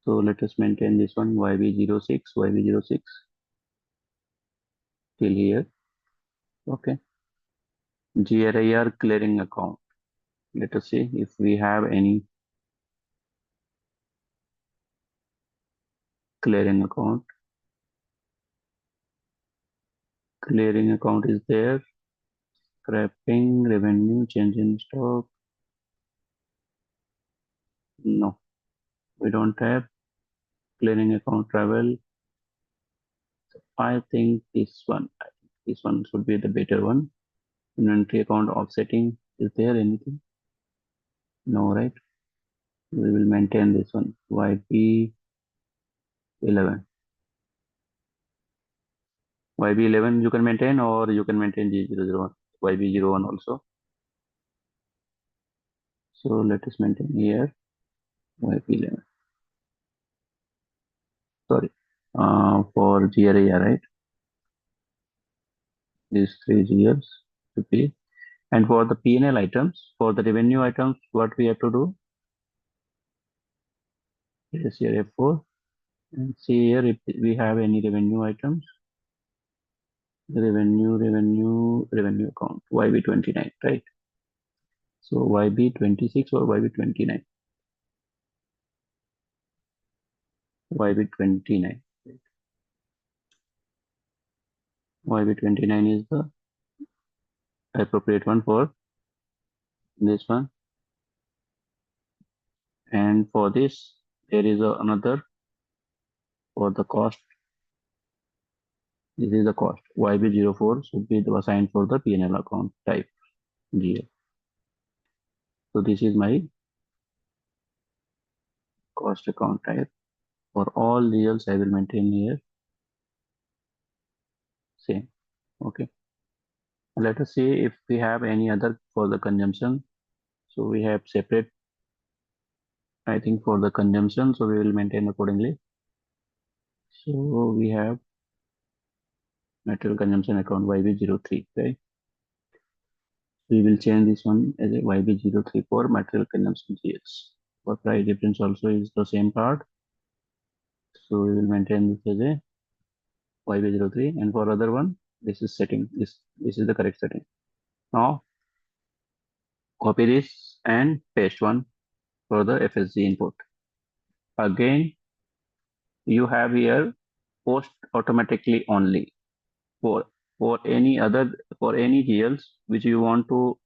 So let us maintain this one YB06 till here. Okay, GRIR clearing account. Let us see if we have any clearing account. Clearing account is there. Scrapping, revenue, change in stock. No, we don't have clearing account travel. I think this one should be the better one. Inventory account offsetting. Is there anything? No, right? We will maintain this one. YP11. YB11 you can maintain or you can maintain G001. YB01 also. So let us maintain here YP11. Sorry. For GRAR, right? These three GRs to be. And for the P&L items, for the revenue items, what we have to do is here F4 and see here if we have any revenue items. Revenue account YB29, right? So YB26 or YB29? YB29. YB29 is the appropriate one for this one. And for this, there is another for the cost. This is the cost. YB04 should be assigned for the P&L account type GL. So this is my cost account type. For all GLs, I will maintain here same. Okay. Let us see if we have any other for the consumption. So we have separate, I think, for the consumption. So we will maintain accordingly. So we have material consumption account YB03, right? We will change this one as a YB03 for material consumption GLs. For price difference also is the same part. So we will maintain this as a YB03 and for other one, this is setting. This is the correct setting. Now copy this and paste one for the FSG input. Again, you have here post automatically only for any other for any GLs which you want to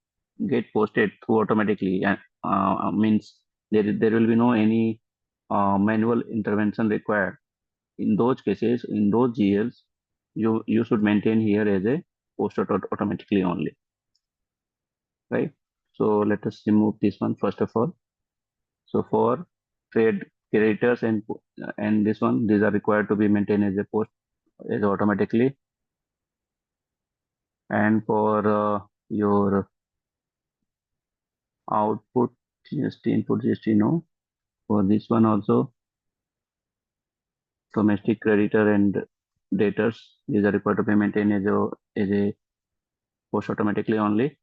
get posted through automatically and means there will be no any manual intervention required. In those cases, in those GLs, you should maintain here as a post automatically only, right? So let us remove this one first of all. So for trade creditors and this one, these are required to be maintained as a post as automatically. And for your output GST, input GST, no. For this one also, domestic creditor and debtors, these are required to be maintained as a post automatically only.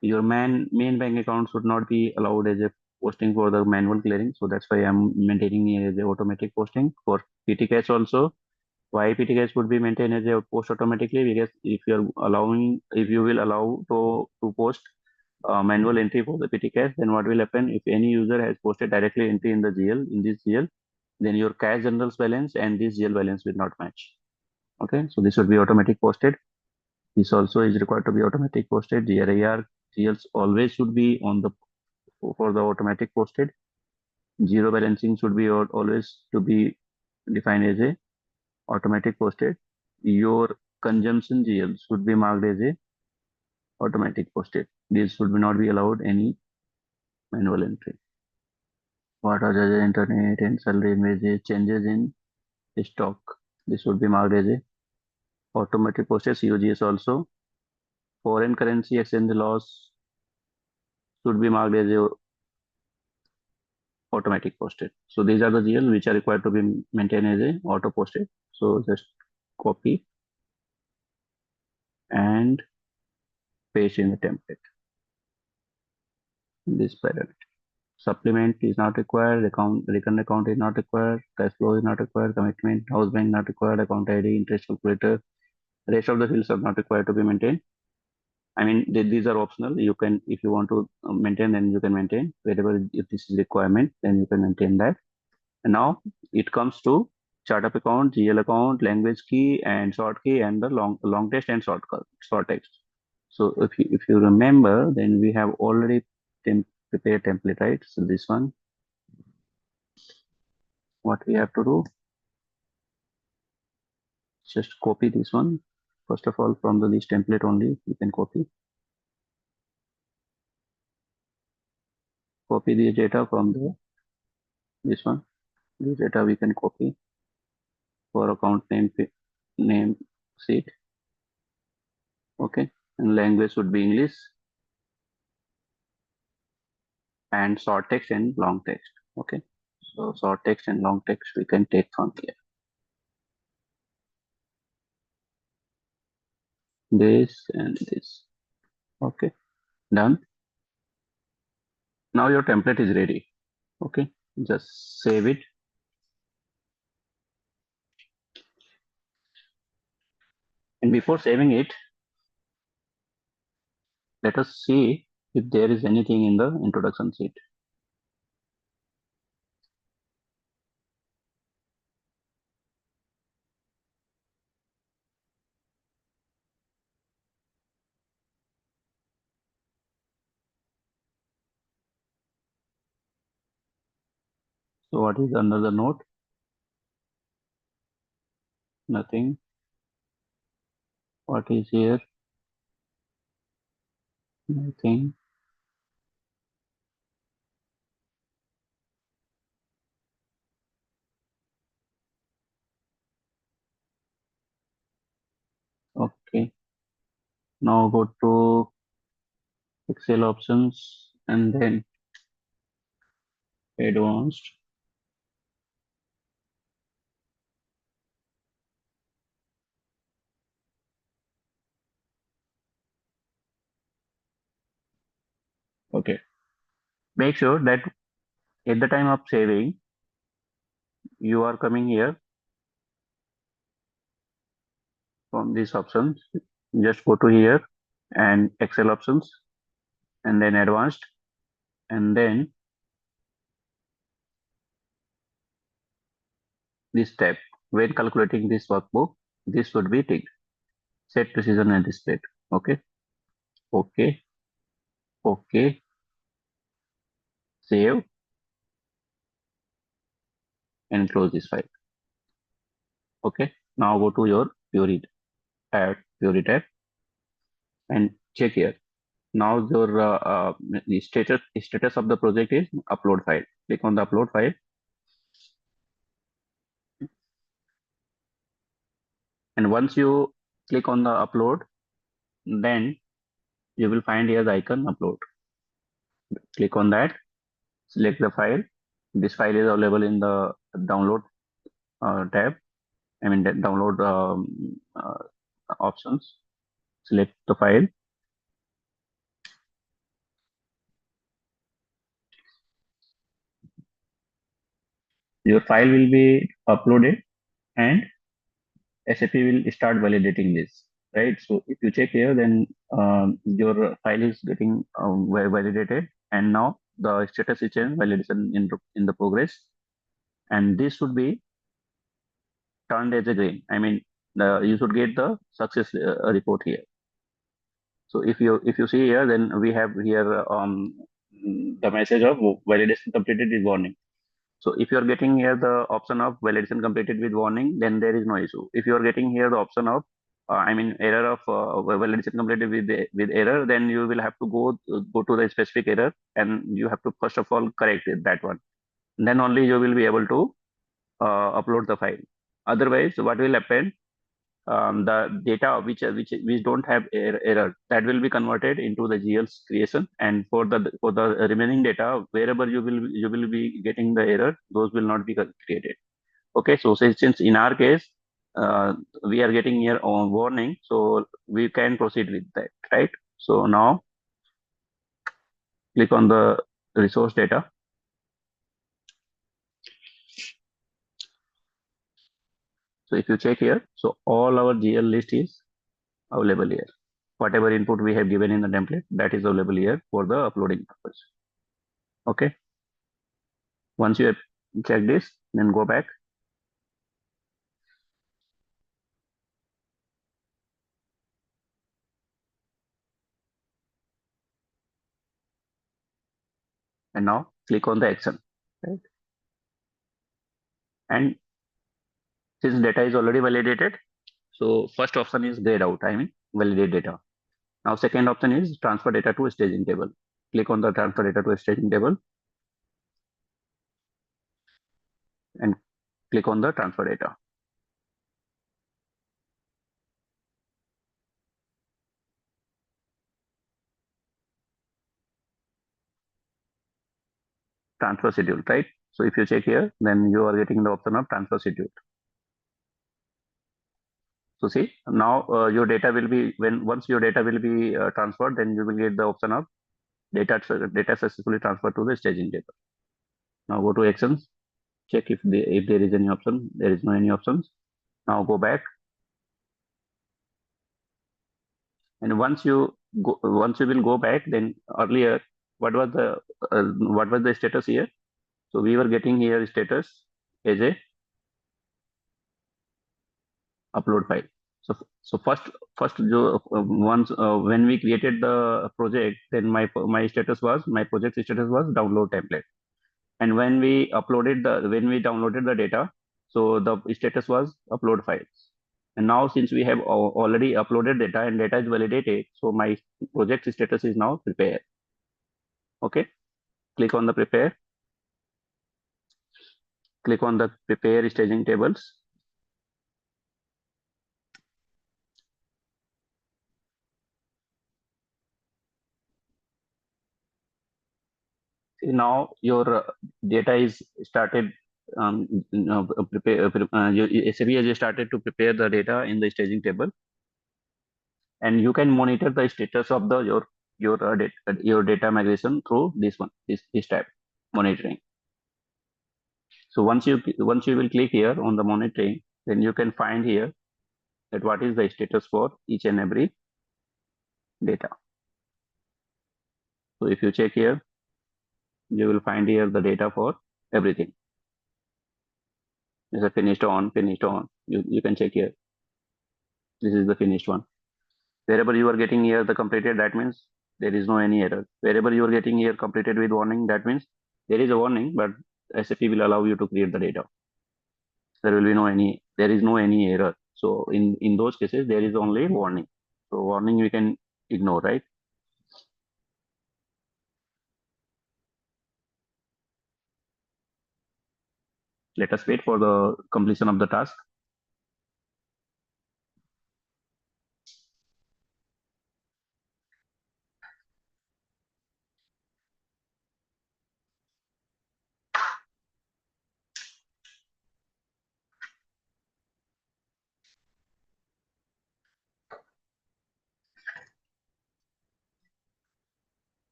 Your main bank account should not be allowed as a posting for the manual clearing. So that's why I'm maintaining it as a automatic posting. For PT cash also, why PT cash would be maintained as a post automatically? Because if you will allow to post manual entry for the PT cash, then what will happen if any user has posted directly entry in the GL, in this GL, then your cash generals balance and this GL balance will not match. Okay, so this will be automatic posted. This also is required to be automatic posted. GRIR GLs always should be on the for the automatic posted. Zero balancing should be always to be defined as a automatic posted. Your consumption GL should be marked as a automatic posted. This should not be allowed any manual entry. What are the internet and salary images changes in stock? This should be marked as a automatic posted. COGS also. Foreign currency exchange loss should be marked as a automatic posted. So these are the GL which are required to be maintained as a auto posted. So just copy and paste in the template. This parameter. Supplement is not required, recurrent account is not required, cash flow is not required, commitment, house bank not required, account ID, interest calculator. Rest of the fields are not required to be maintained. I mean, these are optional. You can, if you want to maintain, then you can maintain. Wherever if this is requirement, then you can maintain that. And now it comes to chart of account, GL account, language key, and short key, and the long text and short text. So if you remember, then we have already prepared template, right? So this one, what we have to do, just copy this one. First of all, from this template only, you can copy the data from this one. This data we can copy for account name sheet. Okay, and language would be English, and short text and long text. Okay, so short text and long text we can take from here. This and this. Okay, done. Now your template is ready. Okay, just save it. And before saving it, let us see if there is anything in the introduction sheet. So what is under the note? Nothing. What is here? Nothing. Okay. Now go to Excel options and then advanced. Okay. Make sure that at the time of saving, you are coming here from these options. Just go to here and Excel options and then advanced, and then this tab. When calculating this workbook, this should be ticked. Set precision and display. Okay. Okay. Okay. Save and close this file. Okay. Now go to your Purity tab and check here. Now your the status of the project is upload file. Click on the upload file, and once you click on the upload, then you will find here the icon upload. Click on that, select the file. This file is available in the download tab. I mean the download options. Select the file. Your file will be uploaded and SAP will start validating this, right? So if you check here, then your file is getting validated, and now the status is changed, validation in the progress, and this should be turned as a green. I mean, you should get the success report here. So if you see here, then we have here the message of validation completed is warning. So if you are getting here the option of validation completed with warning, then there is no issue. If you are getting here the option of error of validation completed with error, then you will have to go to the specific error, and you have to first of all correct that one. Then only you will be able to upload the file. Otherwise, what will happen? The data which don't have error, that will be converted into the GL's creation, and for the remaining data, wherever you will be getting the error, those will not be created. Okay, so since in our case we are getting here on warning, so we can proceed with that, right? So now click on the resource data. So if you check here, so all our GL list is available here. Whatever input we have given in the template, that is available here for the uploading purpose. Okay. Once you have checked this, then go back. And now click on the action, right? And since data is already validated, so first option is grayed out, I mean validate data. Now second option is transfer data to staging table. Click on the transfer data to staging table and click on the transfer data. Transfer schedule, right? So if you check here, then you are getting the option of transfer schedule. So see, now your data will be, once your data will be transferred, then you will get the option of data successfully transferred to the staging table. Now go to actions, check if there is any option. There is no any options. Now go back, and once you will go back, then earlier what was the status here? So we were getting here status as a upload file. So first once when we created the project, then my status was, my project status was download template. And when we downloaded the data, so the status was upload files. And now since we have already uploaded data and data is validated, so my project status is now prepare. Okay, click on the prepare, click on the prepare staging tables. Now your data is started, SAP has started to prepare the data in the staging table, and you can monitor the status of your data migration through this tab, monitoring. So once you will click here on the monitoring, then you can find here that what is the status for each and every data. So if you check here, you will find here the data for everything. Is a finished on. You can check here. This is the finished one. Wherever you are getting here the completed, that means there is no any error. Wherever you are getting here completed with warning, that means there is a warning, but SAP will allow you to create the data. There is no any error. So in those cases, there is only warning. So warning we can ignore, right? Let us wait for the completion of the task.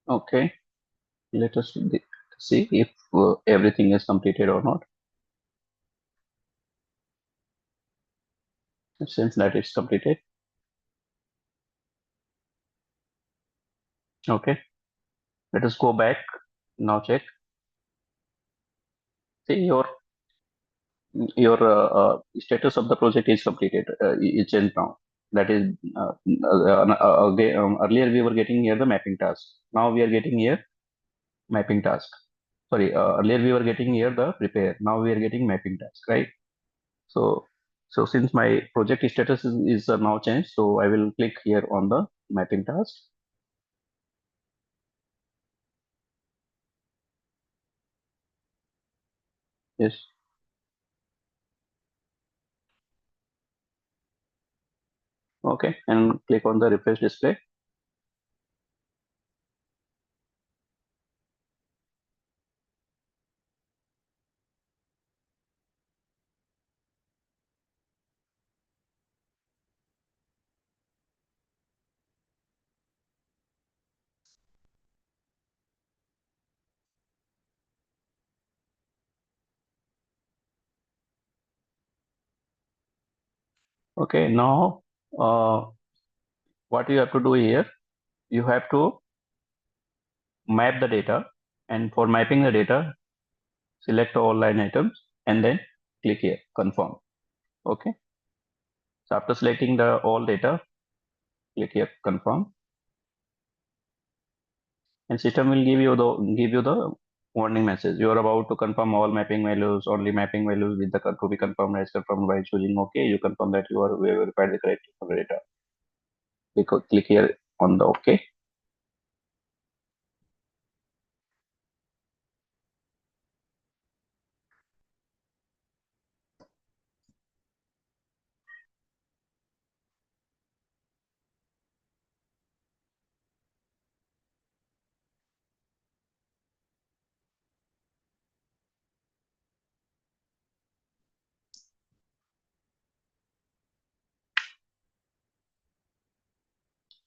Okay, let us see if everything is completed or not. Since that is completed. Okay, let us go back. Now check. See your status of the project is completed. It's changed now. That is again, earlier we were getting here the mapping task. Now we are getting here mapping task. Sorry, earlier we were getting here the prepare. Now we are getting mapping task, right? So, so since my project status is now changed, so I will click here on the mapping task. Yes. Okay, and click on the refresh display. Okay, now what you have to do here, you have to map the data, and for mapping the data, select all line items and then click here, confirm. Okay. So after selecting the all data, click here, confirm, and system will give you the warning message. You are about to confirm all mapping values. Only mapping values with the to be confirmed as confirmed by choosing OK. You confirm that you are verified the correct data. Click here on the OK.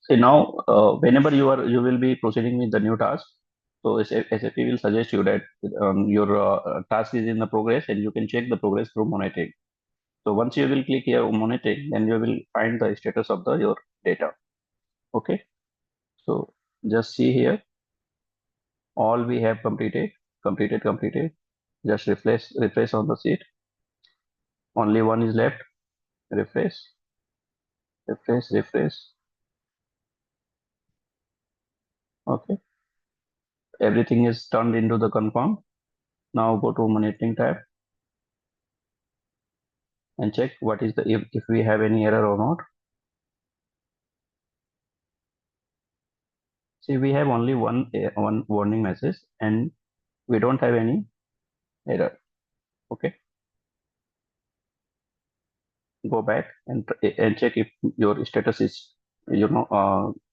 See now, whenever you will be proceeding with the new task, so SAP will suggest you that your task is in the progress, and you can check the progress through monitoring. So once you will click here on monitoring, then you will find the status of the your data. Okay. So just see here, all we have completed. Just refresh on the sheet. Only one is left. Refresh, refresh. Okay. Everything is turned into the confirm. Now go to monitoring tab and check what is the if we have any error or not. See, we have only one warning message and we don't have any error. Okay. Go back and check if your status is you know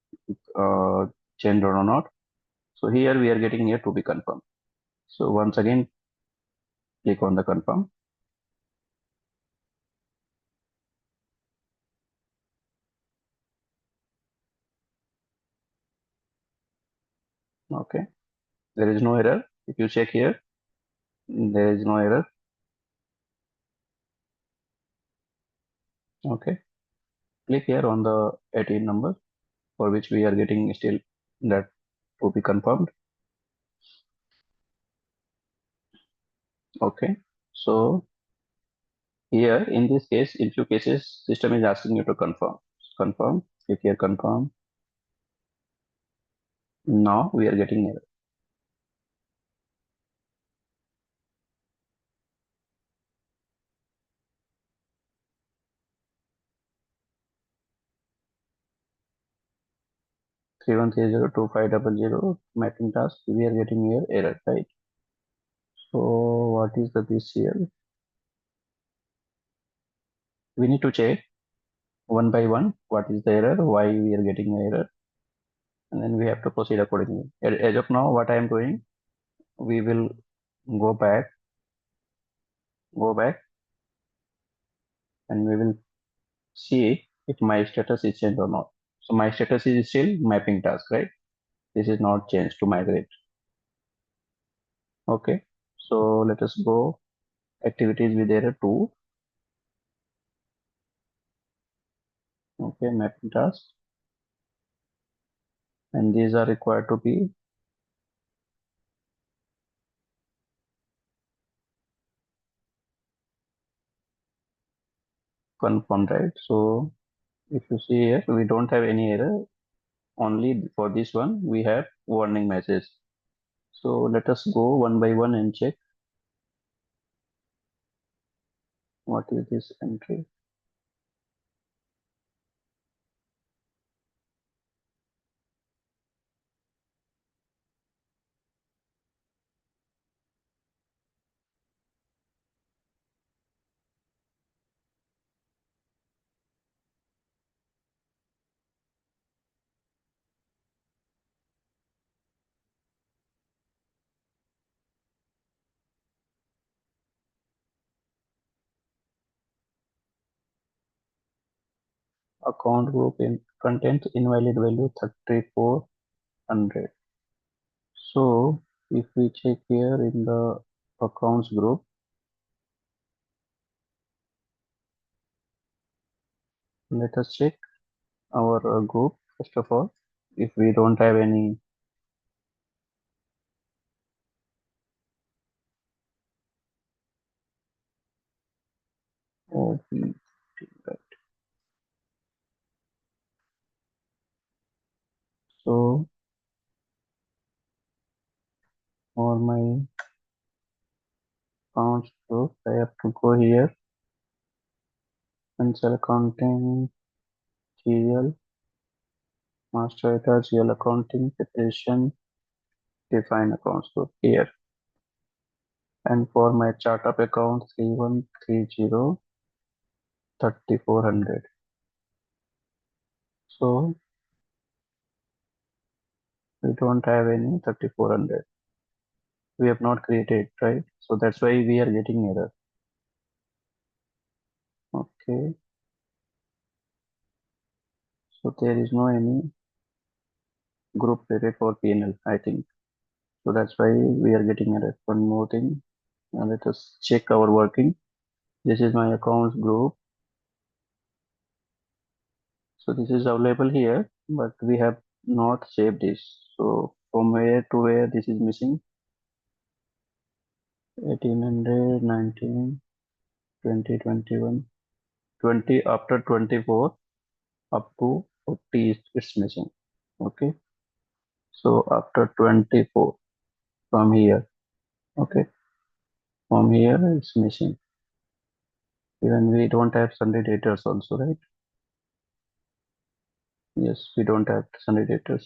changed or not. So here we are getting here to be confirmed. So once again, click on the confirm. Okay. There is no error. If you check here, there is no error. Okay. Click here on the 18 number for which we are getting still that to be confirmed. Okay. So here in this case, in few cases, system is asking you to confirm. Confirm. Click here confirm. Now we are getting error. Three one three zero two five double zero mapping task. We are getting here error, right? So what is the this here? We need to check one by one what is the error, why we are getting the error, and then we have to proceed accordingly. As of now, what I am doing, we will go back, go back, and we will see if my status is changed or not. So my status is still mapping task, right? This is not changed to migrate. Okay. So let us go activities with error 2. Okay, mapping task. And these are required to be confirmed, right? So if you see here, we don't have any error. Only for this one, we have warning message. So let us go one by one and check what is this entry. Account group in contains invalid value 3400. So if we check here in the accounts group, let us check our group first of all. If we don't have any OP, right? So for my accounts group, I have to go here and select accounting GL, master data GL accounting preparation, define accounts group here. And for my chart of account 3130 3400. So we don't have any 3400. We have not created, right? So that's why we are getting error. Okay. So there is no any group created for PNL, I think. So that's why we are getting error. One more thing. Now let us check our working. This is my accounts group. So this is available here, but we have not saved this. So from where to where this is missing? 1800, 19, 20, 21, 20 after 24 up to 40 is it's missing. Okay. So after 24 from here, okay, from here it's missing. Even we don't have Sunday daters also, right? Yes, we don't have Sunday daters.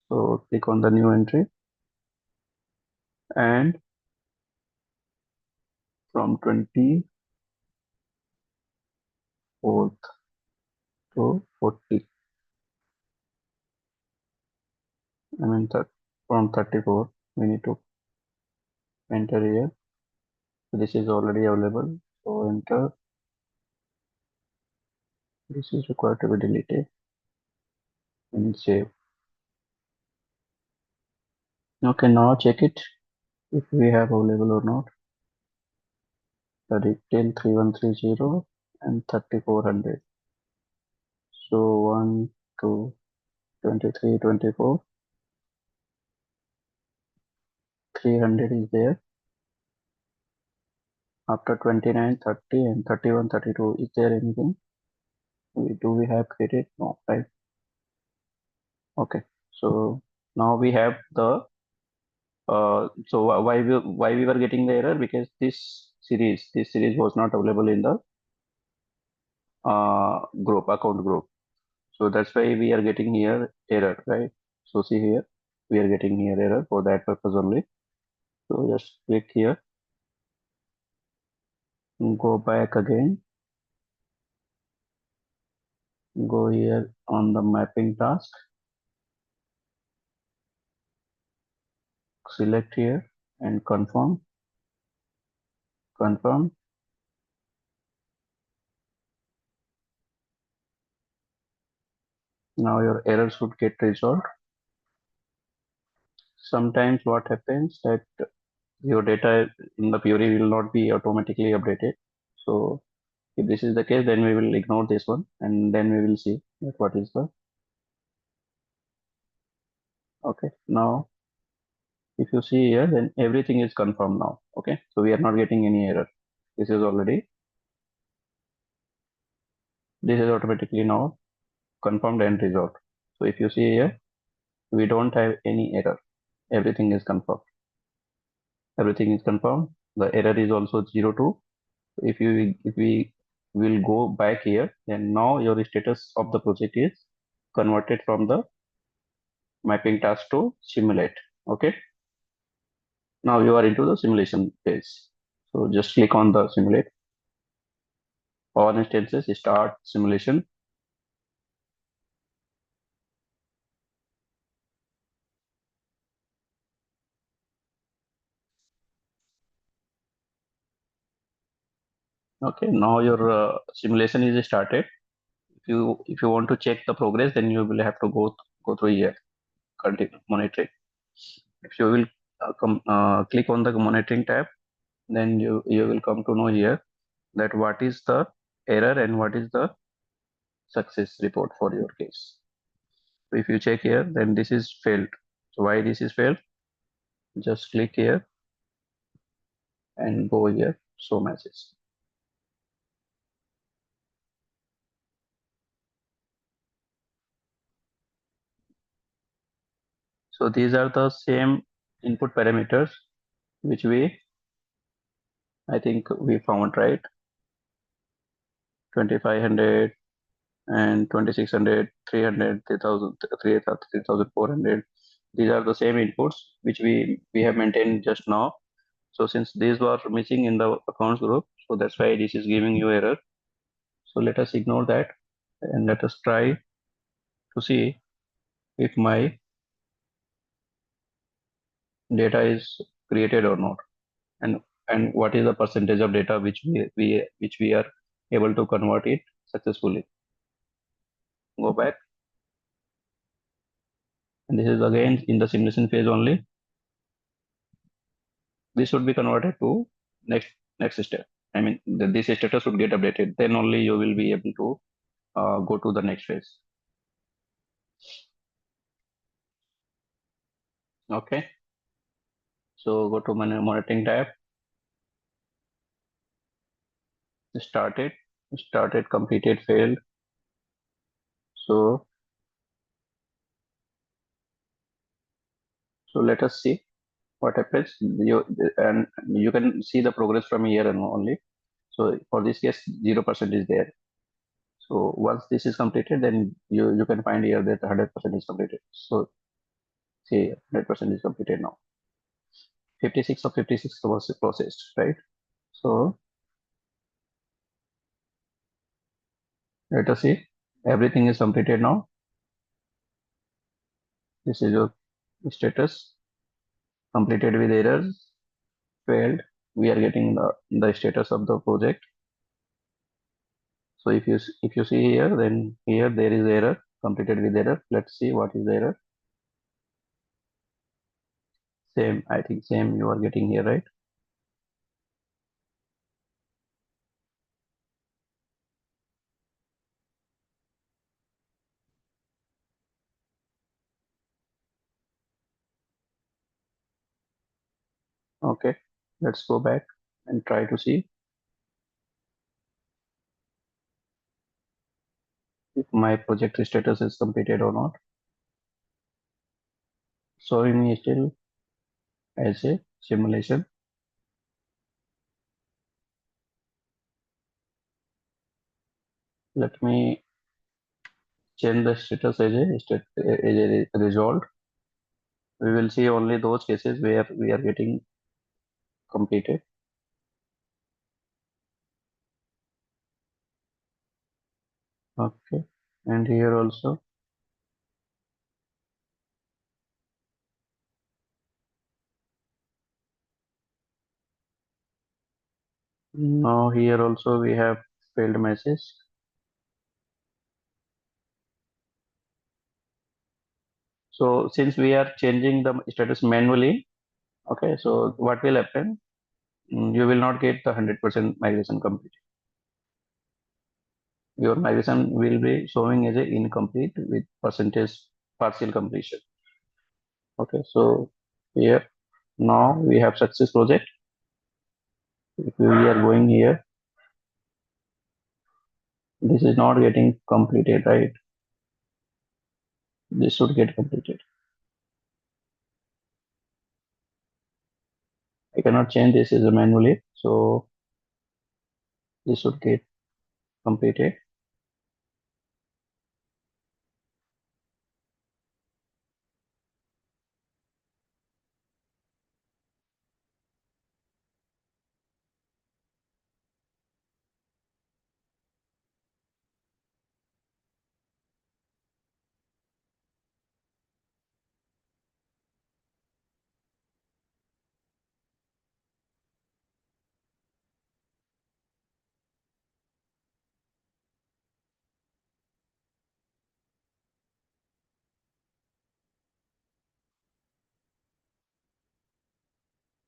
So click on the new entry and from 24th to 40. I mean that from 34 we need to enter here. So this is already available. So enter. This is required to be deleted and save. Okay, now check it if we have available or not. The detail 3130 and 3400. So 1, 2, 23, 24, 300 is there. After 29, 30 and 31, 32, is there anything? Do we have created? No, right? Okay. So now we have the so why we were getting the error, because this series was not available in the account group. So that's why we are getting here error, right? So see here, we are getting here error for that purpose only. So just click here, go back again, go here on the mapping task, select here and confirm. Now your error should get resolved. Sometimes what happens that your data in the Puri will not be automatically updated. So if this is the case, then we will ignore this one and then we will see that what is the okay. Now if you see here, then everything is confirmed now. Okay, so we are not getting any error. This is already This is automatically now confirmed and resolved. So if you see here, we don't have any error. Everything is confirmed. Everything is confirmed. The error is also 02. If we will go back here, then now your status of the project is converted from the mapping task to simulate. Okay. Now you are into the simulation phase. So just click on the simulate. All instances start simulation. Okay. Now your simulation is started. If you want to check the progress, then you will have to go through here. Continue monitoring. If you will click on the monitoring tab, then you will come to know here that what is the error and what is the success report for your case. So if you check here, then this is failed. So why this is failed? Just click here and go here, show message. So these are the same input parameters which I think we found, right? 2500 and 2600, 300, 3000, 3400. These are the same inputs which we have maintained just now. So since these were missing in the accounts group, so that's why this is giving you error. So let us ignore that and let us try to see if my data is created or not, and what is the percentage of data which we are able to convert it successfully. Go back, and this is again in the simulation phase only. This should be converted to next next step. I mean, this status should get updated. Then only you will be able to go to the next phase. Okay. So go to monitoring tab. Started, completed, failed. So let us see what happens. And you can see the progress from here and only. So for this case, 0% is there. So once this is completed, then you can find here that 100% is completed. So see, 100% is completed now. 56 of 56 was processed, right? So let us see. Everything is completed now. This is your status. Completed with errors, failed. We are getting the status of the project. So if you see here, then here there is error, completed with error. Let's see what is the error. Same, I think same you are getting here, right? Okay, let's go back and try to see if my project status is completed or not. Showing me still as a simulation. Let me change the status as a result. We will see only those cases where we are getting completed. Okay, and here also. Now here also we have failed message. So since we are changing the status manually, okay, so what will happen? You will not get the 100% migration complete. Your migration will be showing as a incomplete with percentage partial completion. Okay, so here now we have success project. If we are going here, This is not getting completed, right? This should get completed. I cannot change this as a manually, so this should get completed.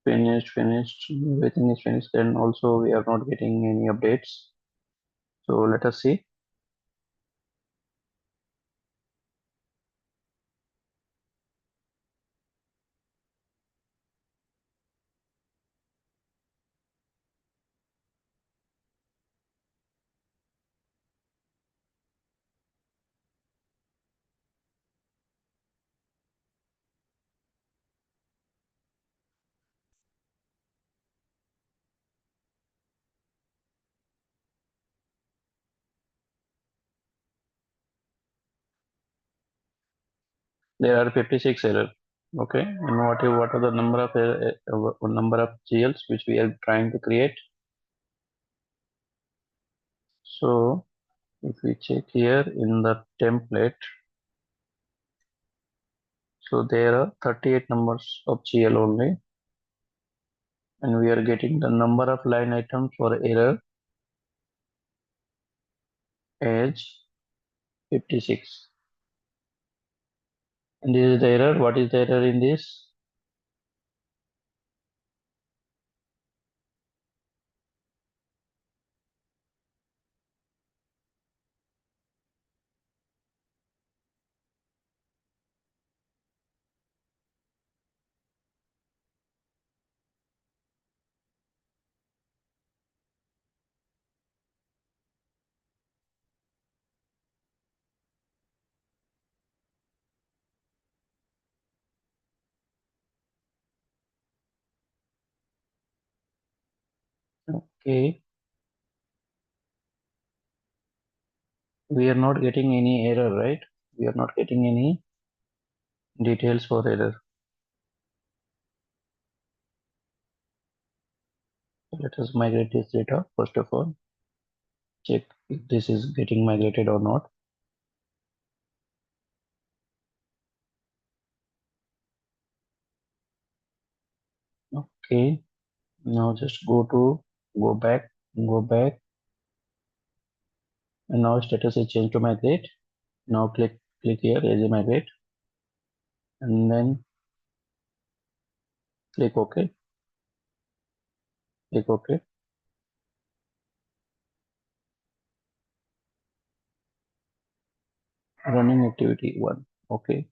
Finished. Everything is finished. Then also we are not getting any updates. So let us see. There are 56 error. Okay, and what are the number of GLs which we are trying to create? So if we check here in the template, so there are 38 numbers of GL only, and we are getting the number of line items for error as 56. And this is the error. What is the error in this? Okay, we are not getting any error, right? We are not getting any details for error. So let us migrate this data. First of all, check if this is getting migrated or not. Okay, now just go back, go back, and now status is changed to migrate. Now click here as a migrate, and then click OK. Click OK. Running activity 1. Okay.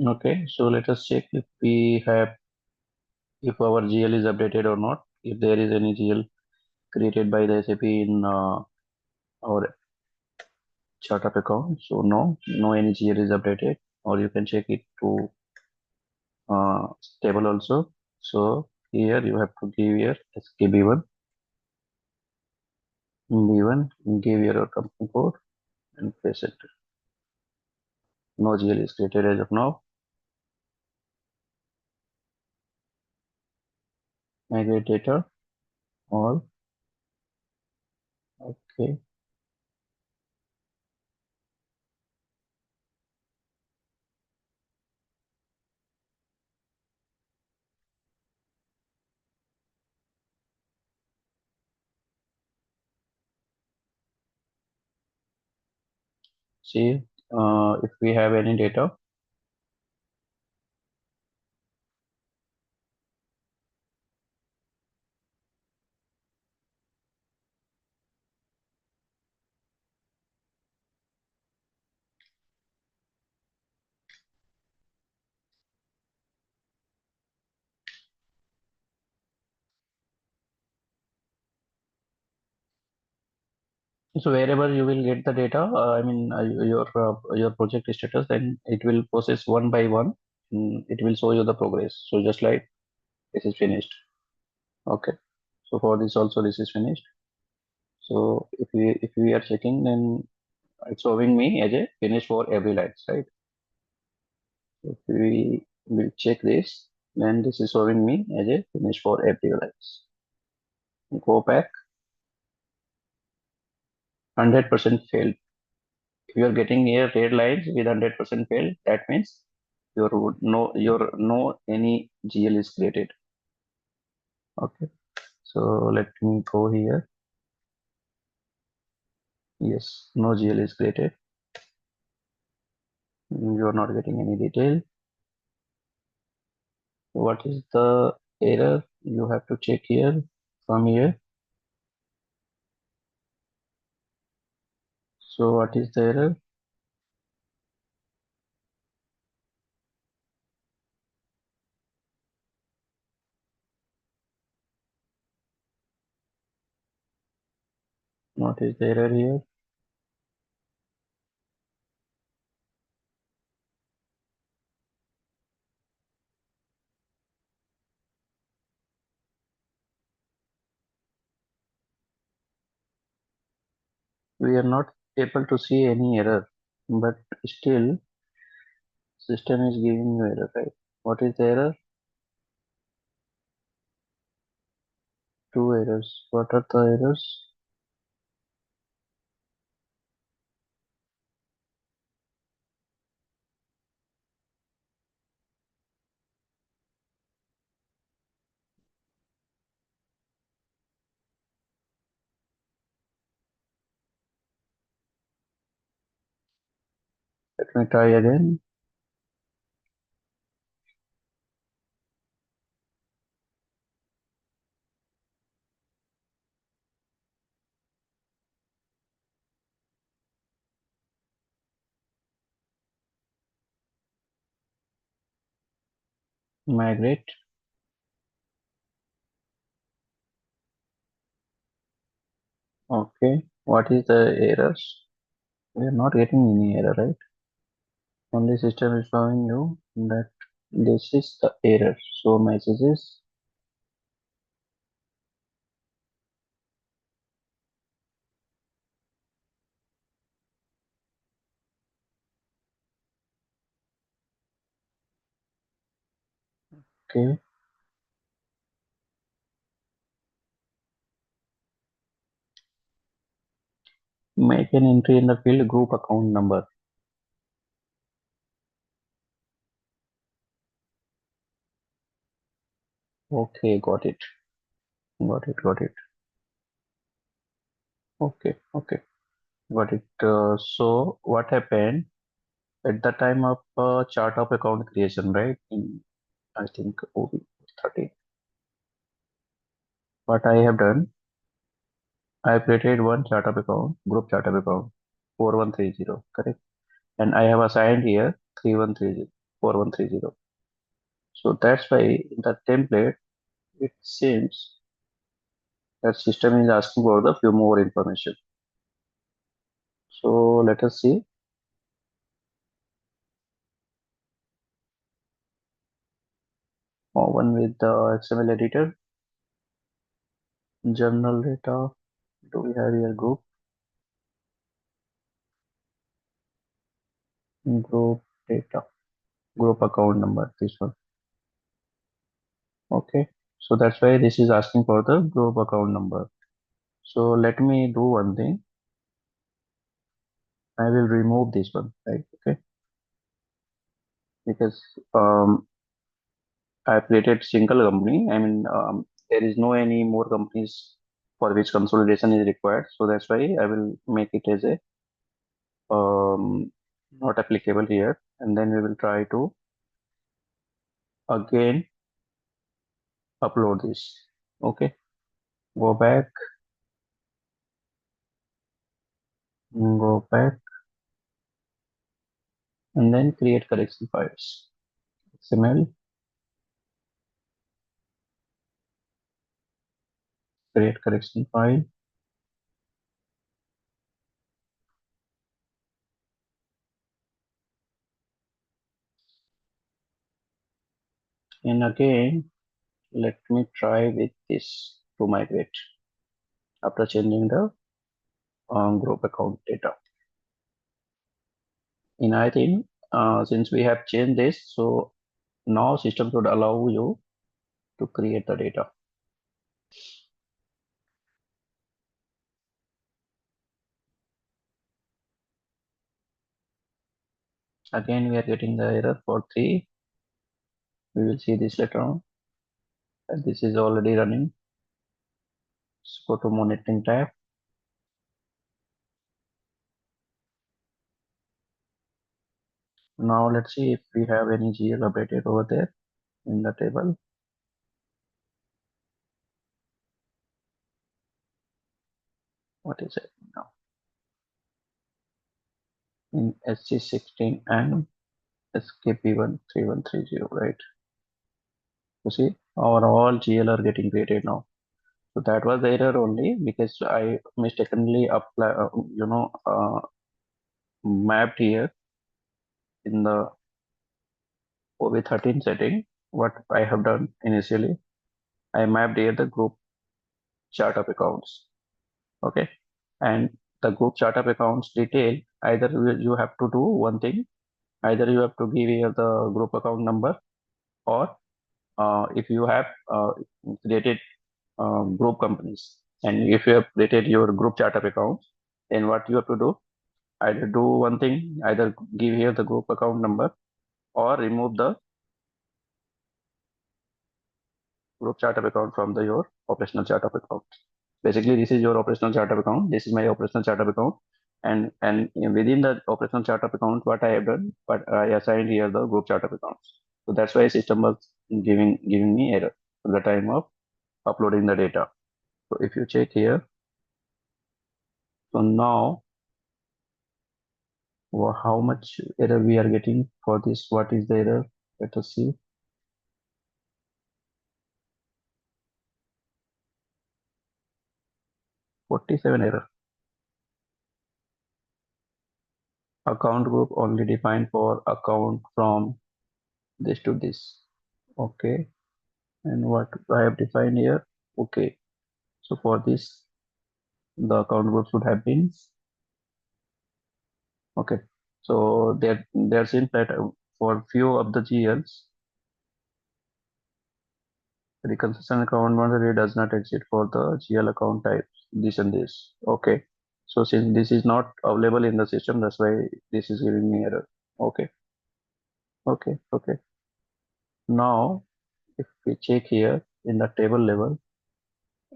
Okay. So let us check if our GL is updated or not. If there is any GL created by the SAP in our chart of account. So no any GL is updated, or you can check it to table also. So here you have to give your SKB1, B1, give your company code and press enter. No GL is created as of now. Migrate data, all. Okay. See if we have any data. So wherever you will get the data, your project status, then it will process one by one. It will show you the progress. So just like this is finished. Okay. So for this also this is finished. So if we are checking, then it's showing me as a finish for every line, right? If we will check this, then this is showing me as a finish for every lines. Go back, 100% failed. If you are getting here red lines with 100% failed, that means your no any GL is created. Okay, so let me go here. Yes, no GL is created. You are not getting any detail. What is the error? You have to check here from here. So what is the error? What is the error here? We are not able to see any error, but still system is giving you error, right? What is the error? Two errors. What are the errors? Let me try again. Migrate. Okay. What is the errors? We are not getting any error, right? Only system is showing you that this is the error. So message is okay. Make an entry in the field group account number. Okay, got it. Got it. Got it. Okay. Okay. Got it. So what happened at the time of chart of account creation, right? In I think OB 13. What I have done, I created one chart of account, group chart of account, 4130, correct? And I have assigned here 3130, 4130. So that's why the template, it seems that system is asking for the few more information. So let us see. One with the XML editor, journal data. Do we have here group data, group account number, this one. Okay. So that's why this is asking for the group account number. So let me do one thing. I will remove this one, right? Okay. Because I created single company. There is no any more companies for which consolidation is required. So that's why I will make it as a not applicable here. And then we will try to again upload this. Okay. Go back, go back, and then create correction files. XML, create correction file. And again, let me try with this to migrate after changing the group account data. And I think since we have changed this, so now system should allow you to create the data. Again, we are getting the error for 3. We will see this later on. And this is already running. Let's go to monitoring tab. Now let's see if we have any GL updated over there in the table. What is it now? In SC16 and SKP13130, right? You see, our all GL are getting created now. So that was the error only because I mistakenly apply, mapped here in the OV13 setting. What I have done initially, I mapped here the group chart of accounts. Okay, and the group chart of accounts detail, either you have to do one thing, either you have to give here the group account number, or if you have created group companies, and if you have created your group chart of accounts, then what you have to do, either do one thing, either give here the group account number or remove the group chart of account from your operational chart of account. Basically, this is your operational chart of account. This is my operational chart of account. And within the operational chart of account, what I have done, but I assigned here the group chart of accounts. So that's why system was giving me error at the time of uploading the data. So if you check here, so now how much error we are getting for this? What is the error? Let us see. 47 error. Account group only defined for account from this to this. Okay. And what I have defined here. Okay. So for this, the account group should have been okay. So there seems that for few of the GLs, the consistent account boundary does not exist for the GL account types. This and this. Okay. So since this is not available in the system, that's why this is giving me error. Okay. Okay. Okay. Now, if we check here in the table level,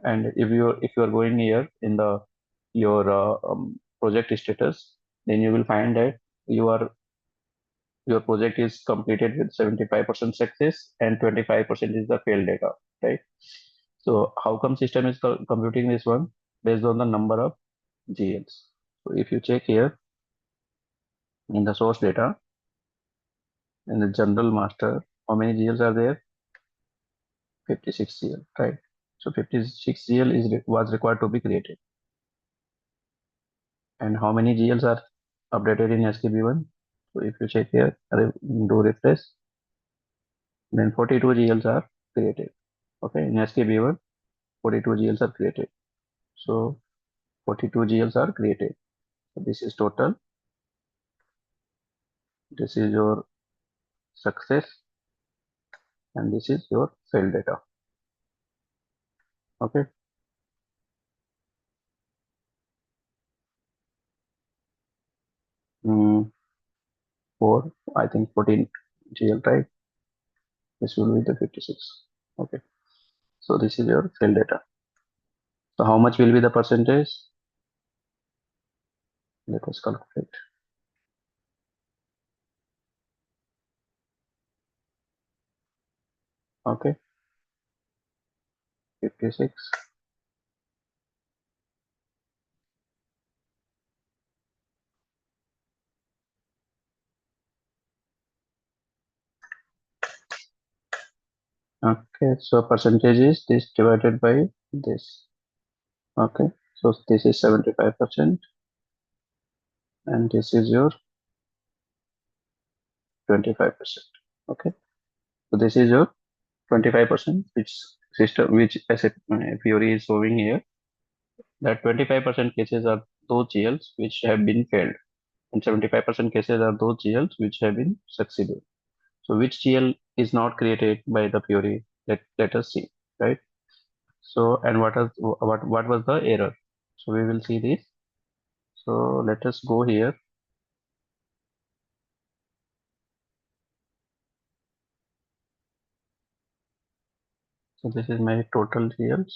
and if you are going here in the your project status, then you will find that you are your project is completed with 75% success and 25% is the failed data, right? So how come system is computing this one based on the number of GLs? So if you check here in the source data, in the general master, how many GLs are there? 56 GL, right? So 56 GL was required to be created. And how many GLs are updated in SKB1? So if you check here, do refresh, then 42 GLs are created. Okay, in SKB1, 42 GLs are created. So 42 GLs are created. So this is total. This is your success, and this is your failed data. Okay. Mm, for I think 14 GL, right? This will be the 56. Okay. So this is your failed data. So how much will be the percentage? Let us calculate. Okay. 56. Okay, so percentage is this divided by this. Okay, so this is 75% and this is your 25%. Okay, so this is your 25%, which asset Fiori is showing here, that 25% cases are those GLs which have been failed, and 75% cases are those GLs which have been succeeded. So which GL is not created by the Fiori? Let us see, right? So, and what was the error? So we will see this. So let us go here. So this is my total GLs.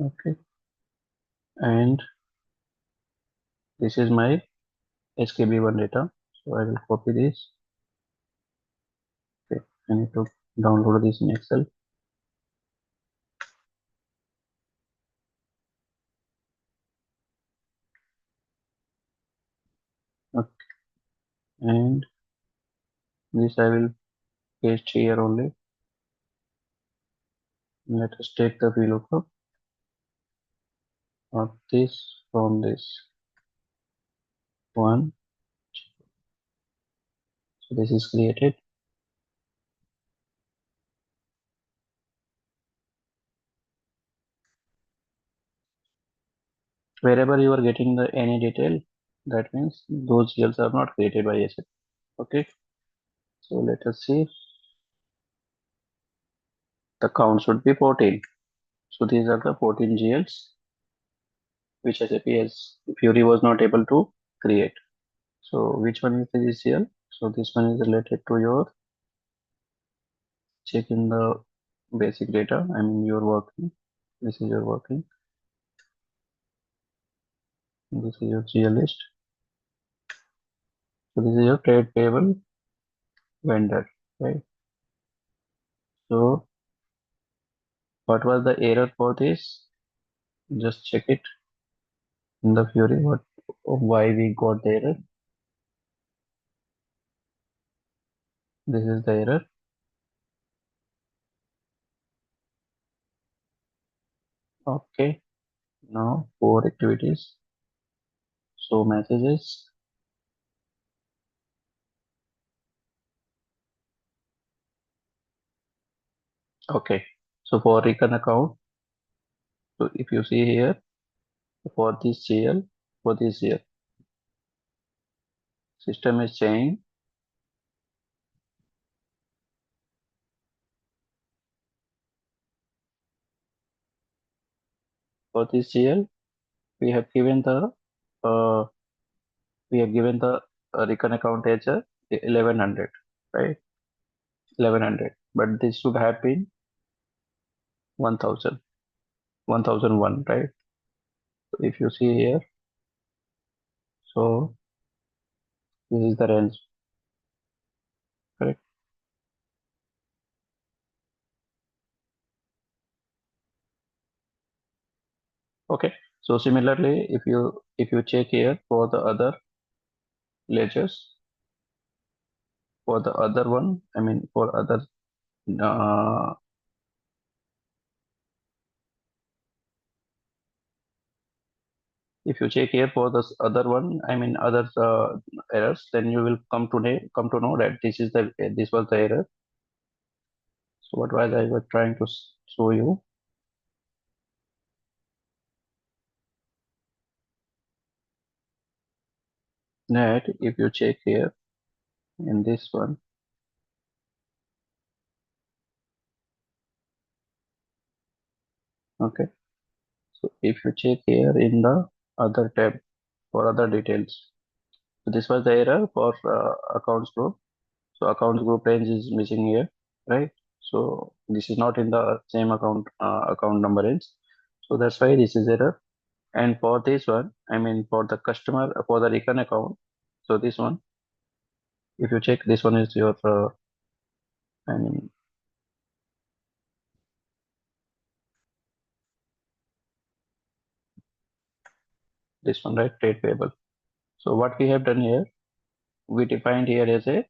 Okay, and this is my SKB1 data. So I will copy this. Okay, I need to download this in Excel. Okay, and this I will paste here only. Let us take the VLOOKUP of this from this one. So this is created. Wherever you are getting the any detail, that means those GLs are not created by SAP. Okay, so let us see. The count should be 14. So these are the 14 GLs which SAP as Fury was not able to create. So which one is this GL? So this one is related to your check in the basic data. I mean your working. This is your working. This is your GL list. So this is your trade payable vendor, right? So what was the error for this? Just check it in the Fury. Why we got the error? This is the error. Okay. Now for activities. So messages. Okay. So for recon account. So if you see here for this GL, for this year, system is saying for this GL we have given the uh, recon account as a 1100, right? 1100, but this should have been 1000, 1001, right? So if you see here, so this is the range, correct? Okay. So similarly, if you check here for the other ledgers, for the other one, I mean for other uh, if you check here for this other one, I mean other errors, then you will come to know that this was the error. So what was I was trying to show you? That if you check here in this one, okay. So if you check here in the other tab for other details, so this was the error for accounts group. So accounts group range is missing here, right? So this is not in the same account number range. So that's why this is error. And for this one, I mean for the customer for the recon account. So this one, if you check, this one is your I mean this one, right? Trade payable. So what we have done here, we defined here as a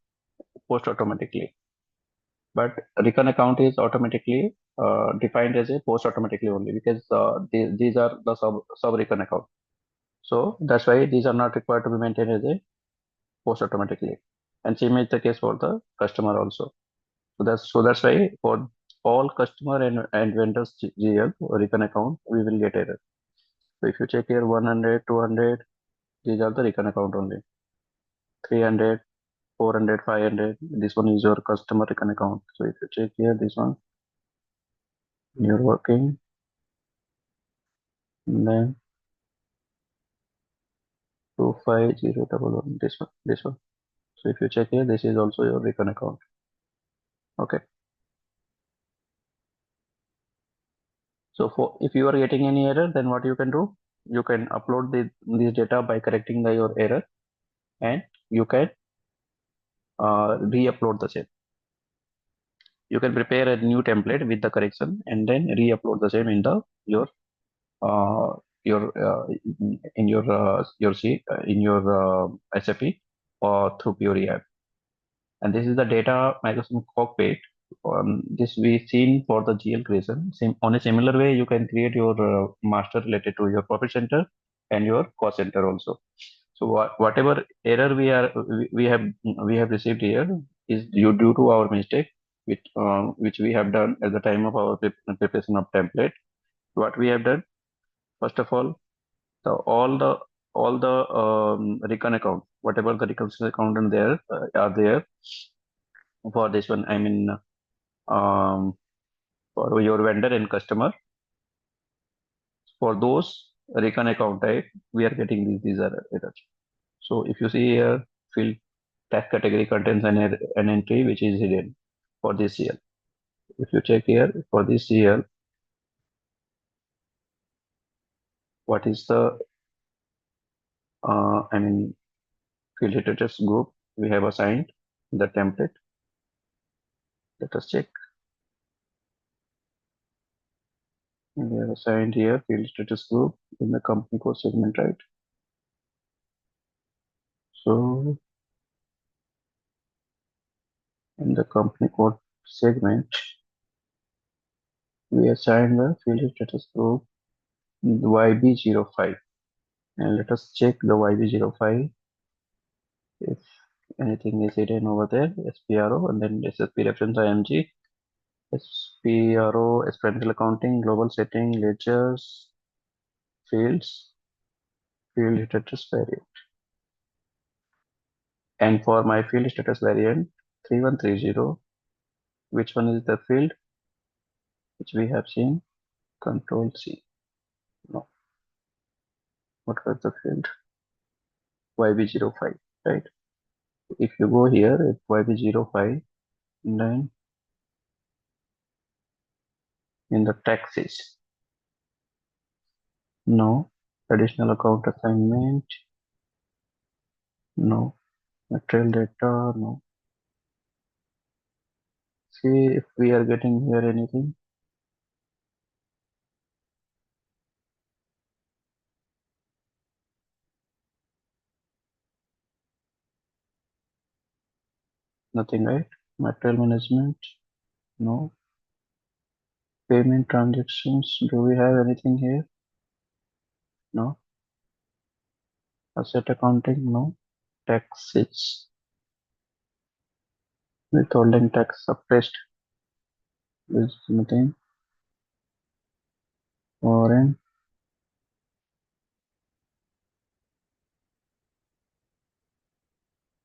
post automatically, but recon account is automatically defined as a post automatically only because these are the sub recon account. So that's why these are not required to be maintained as a post automatically. And same is the case for the customer also. So that's why for all customer and vendors GL or recon account, we will get error. So if you check here 100, 200, these are the recon account only. 300, 400, 500, this one is your customer recon account. So if you check here, this one, you're working, and then 25011, this one. So if you check here, this is also your recon account. Okay. So for if you are getting any error, then what you can do, you can upload this data by correcting your error, and you can re-upload the same. You can prepare a new template with the correction and then re-upload the same in the uh, your in your C in your SAP or through Puri app. And this is the data migration cockpit. This we seen for the GL creation. Same on a similar way, you can create your master related to your profit center and your cost center also. So whatever error we have received here is due to our mistake, which we have done at the time of our preparation of template. What we have done, first of all, the all the recon account, whatever the reconciliation account and there are there for this one. I mean, um, for your vendor and customer, for those recon account type, we are getting these errors. So if you see here, field tax category contains an entry which is hidden for this CL. If you check here for this CL, what is the I mean field status group we have assigned the template. Let us check. We have assigned here field status group in the company code segment, right? So in the company code segment, we assign the field status group YB05. And let us check the YB05 if anything is hidden over there. SPRO and then SSP reference IMG, SPRO, experimental accounting, global setting, ledgers, fields, field status variant. And for my field status variant 3130, which one is the field which we have seen? Control C. No, what was the field? YB05, right? If you go here at YB05, then in the taxes, no. Additional account assignment, no. Material data, no. See if we are getting here anything. Nothing, right? Material management, no. Payment transactions, do we have anything here? No. Asset accounting, no. Taxes, withholding tax suppressed, is nothing. Foreign,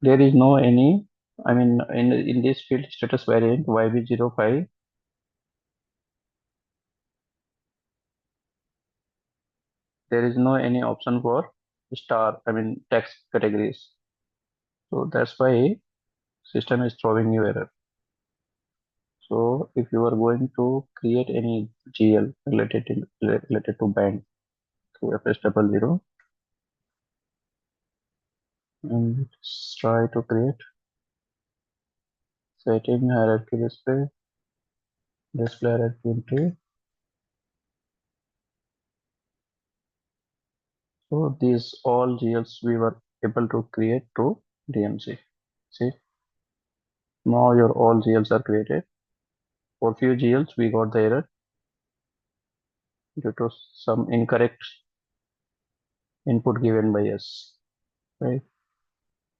there is no any. I mean, in this field status variant YB05, there is no any option for star. I mean, tax categories. So that's why system is throwing you error. So if you are going to create any GL related to bank through FS00, and let's try to create setting hierarchy display hierarchy entry. So these all GLs we were able to create through DMC. See, now your all GLs are created. For few GLs we got the error due to some incorrect input given by us, right?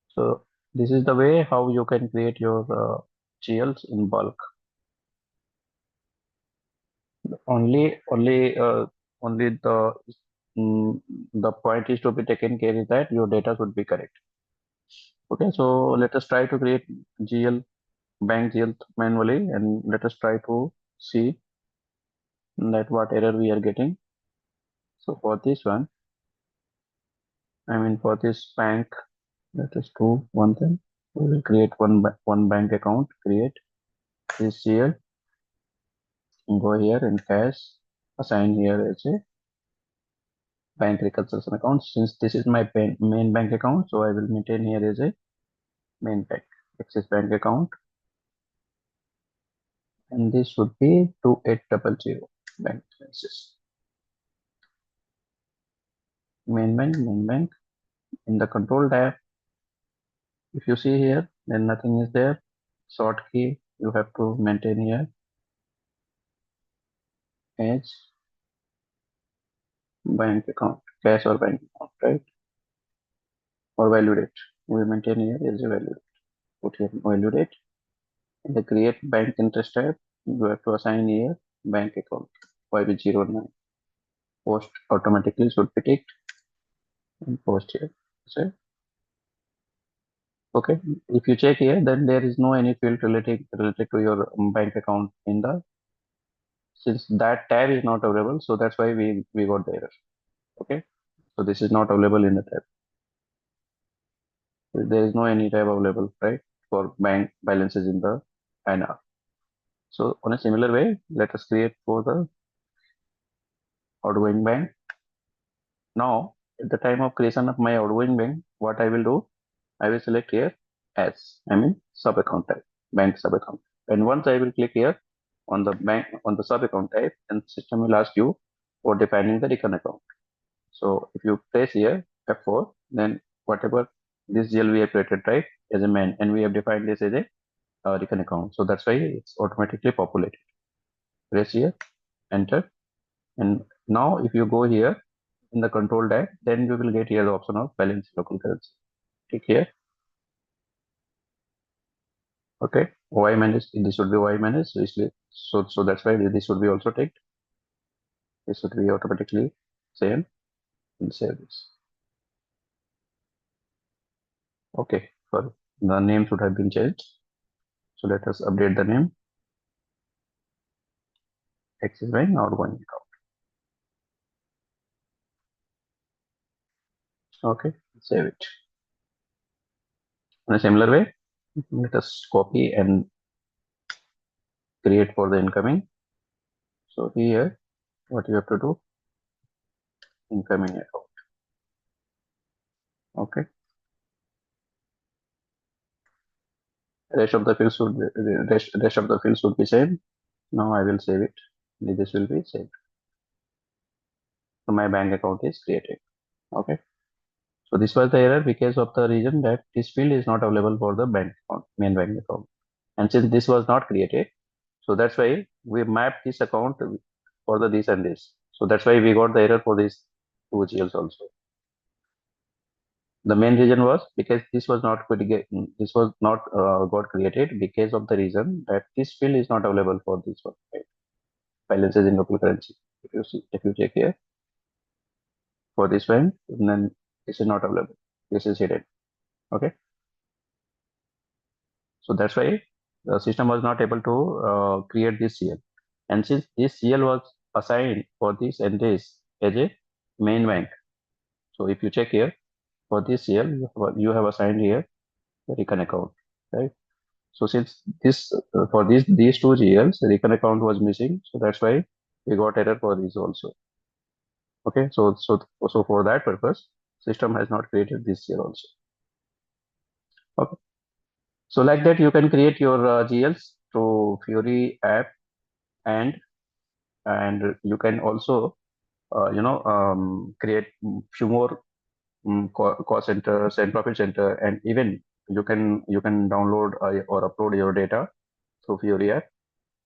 So this is the way how you can create your GLs in bulk. Only mm, the point is to be taken care is that your data should be correct. Okay, so let us try to create GL bank GL manually, and let us try to see that what error we are getting. So for this one, I mean for this bank, let us do one thing. We will create one bank account. Create this GL. Go here and cache. Assign here as a bank reconciliation account. Since this is my main bank account, so I will maintain here as a main bank Axis Bank account, and this should be 2800 bank access. Main bank. In the control tab, if you see here, then nothing is there. Short key you have to maintain here as bank account, cash or bank account, right? Or value date. We maintain here as a value date. Put here value date. In the create bank interest tab, you have to assign here bank account 509. Post automatically should be ticked and post here. So, okay, if you check here, then there is no any field related to your bank account in the, since that tab is not available, so that's why we got the error. Okay, so this is not available in the tab. There is no any tab available, right, for bank balances in the INR. So on a similar way, let us create for the outgoing bank. Now, at the time of creation of my outgoing bank, what I will do, I will select here as, I mean sub account type, bank sub account. And once I will click here on the bank on the sub account type, and system will ask you for defining the recon account. So if you press here F4, then whatever this GL we have created, right, as a main, and we have defined this as a recon account. So that's why it's automatically populated. Press here, enter, and now if you go here in the control tab, then you will get here the option of balance local currency. Click here. Okay, Y minus, this should be Y minus. So that's why this should be also ticked. This should be automatically same and save this. Okay, sorry, the name should have been changed. So let us update the name. Axis Bank outgoing account. Okay, save it. In a similar way, let us copy and create for the incoming. So here, what you have to do, incoming account. Okay, rest of the fields should rest of the fields should be same. Now I will save it. This will be saved. So my bank account is created. Okay. So this was the error because of the reason that this field is not available for the bank account, main bank account. And since this was not created, so that's why we mapped this account for the this and this. So that's why we got the error for these two GLs also. The main reason was because this was not got created because of the reason that this field is not available for this one, right? Balances in local currency. If you check here for this one, then this is not available. This is hidden. Okay. So that's why the system was not able to create this CL. And since this CL was assigned for this and this as a main bank, so if you check here for this CL, you have assigned here the recon account, right? So since this for these two GLs, the recon account was missing, so that's why we got error for these also. Okay, so for that purpose, system has not created this CL also. Okay, so like that you can create your GLs through Fury app, and you can also create few more cost centers and profit center, and even you can download or upload your data through Fury app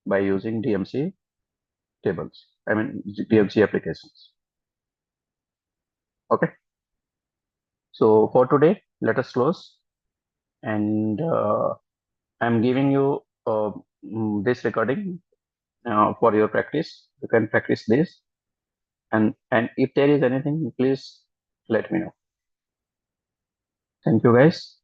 by using DMC tables. I mean DMC applications. Okay. So for today, let us close. And I'm giving you this recording for your practice. You can practice this. And if there is anything, please let me know. Thank you, guys.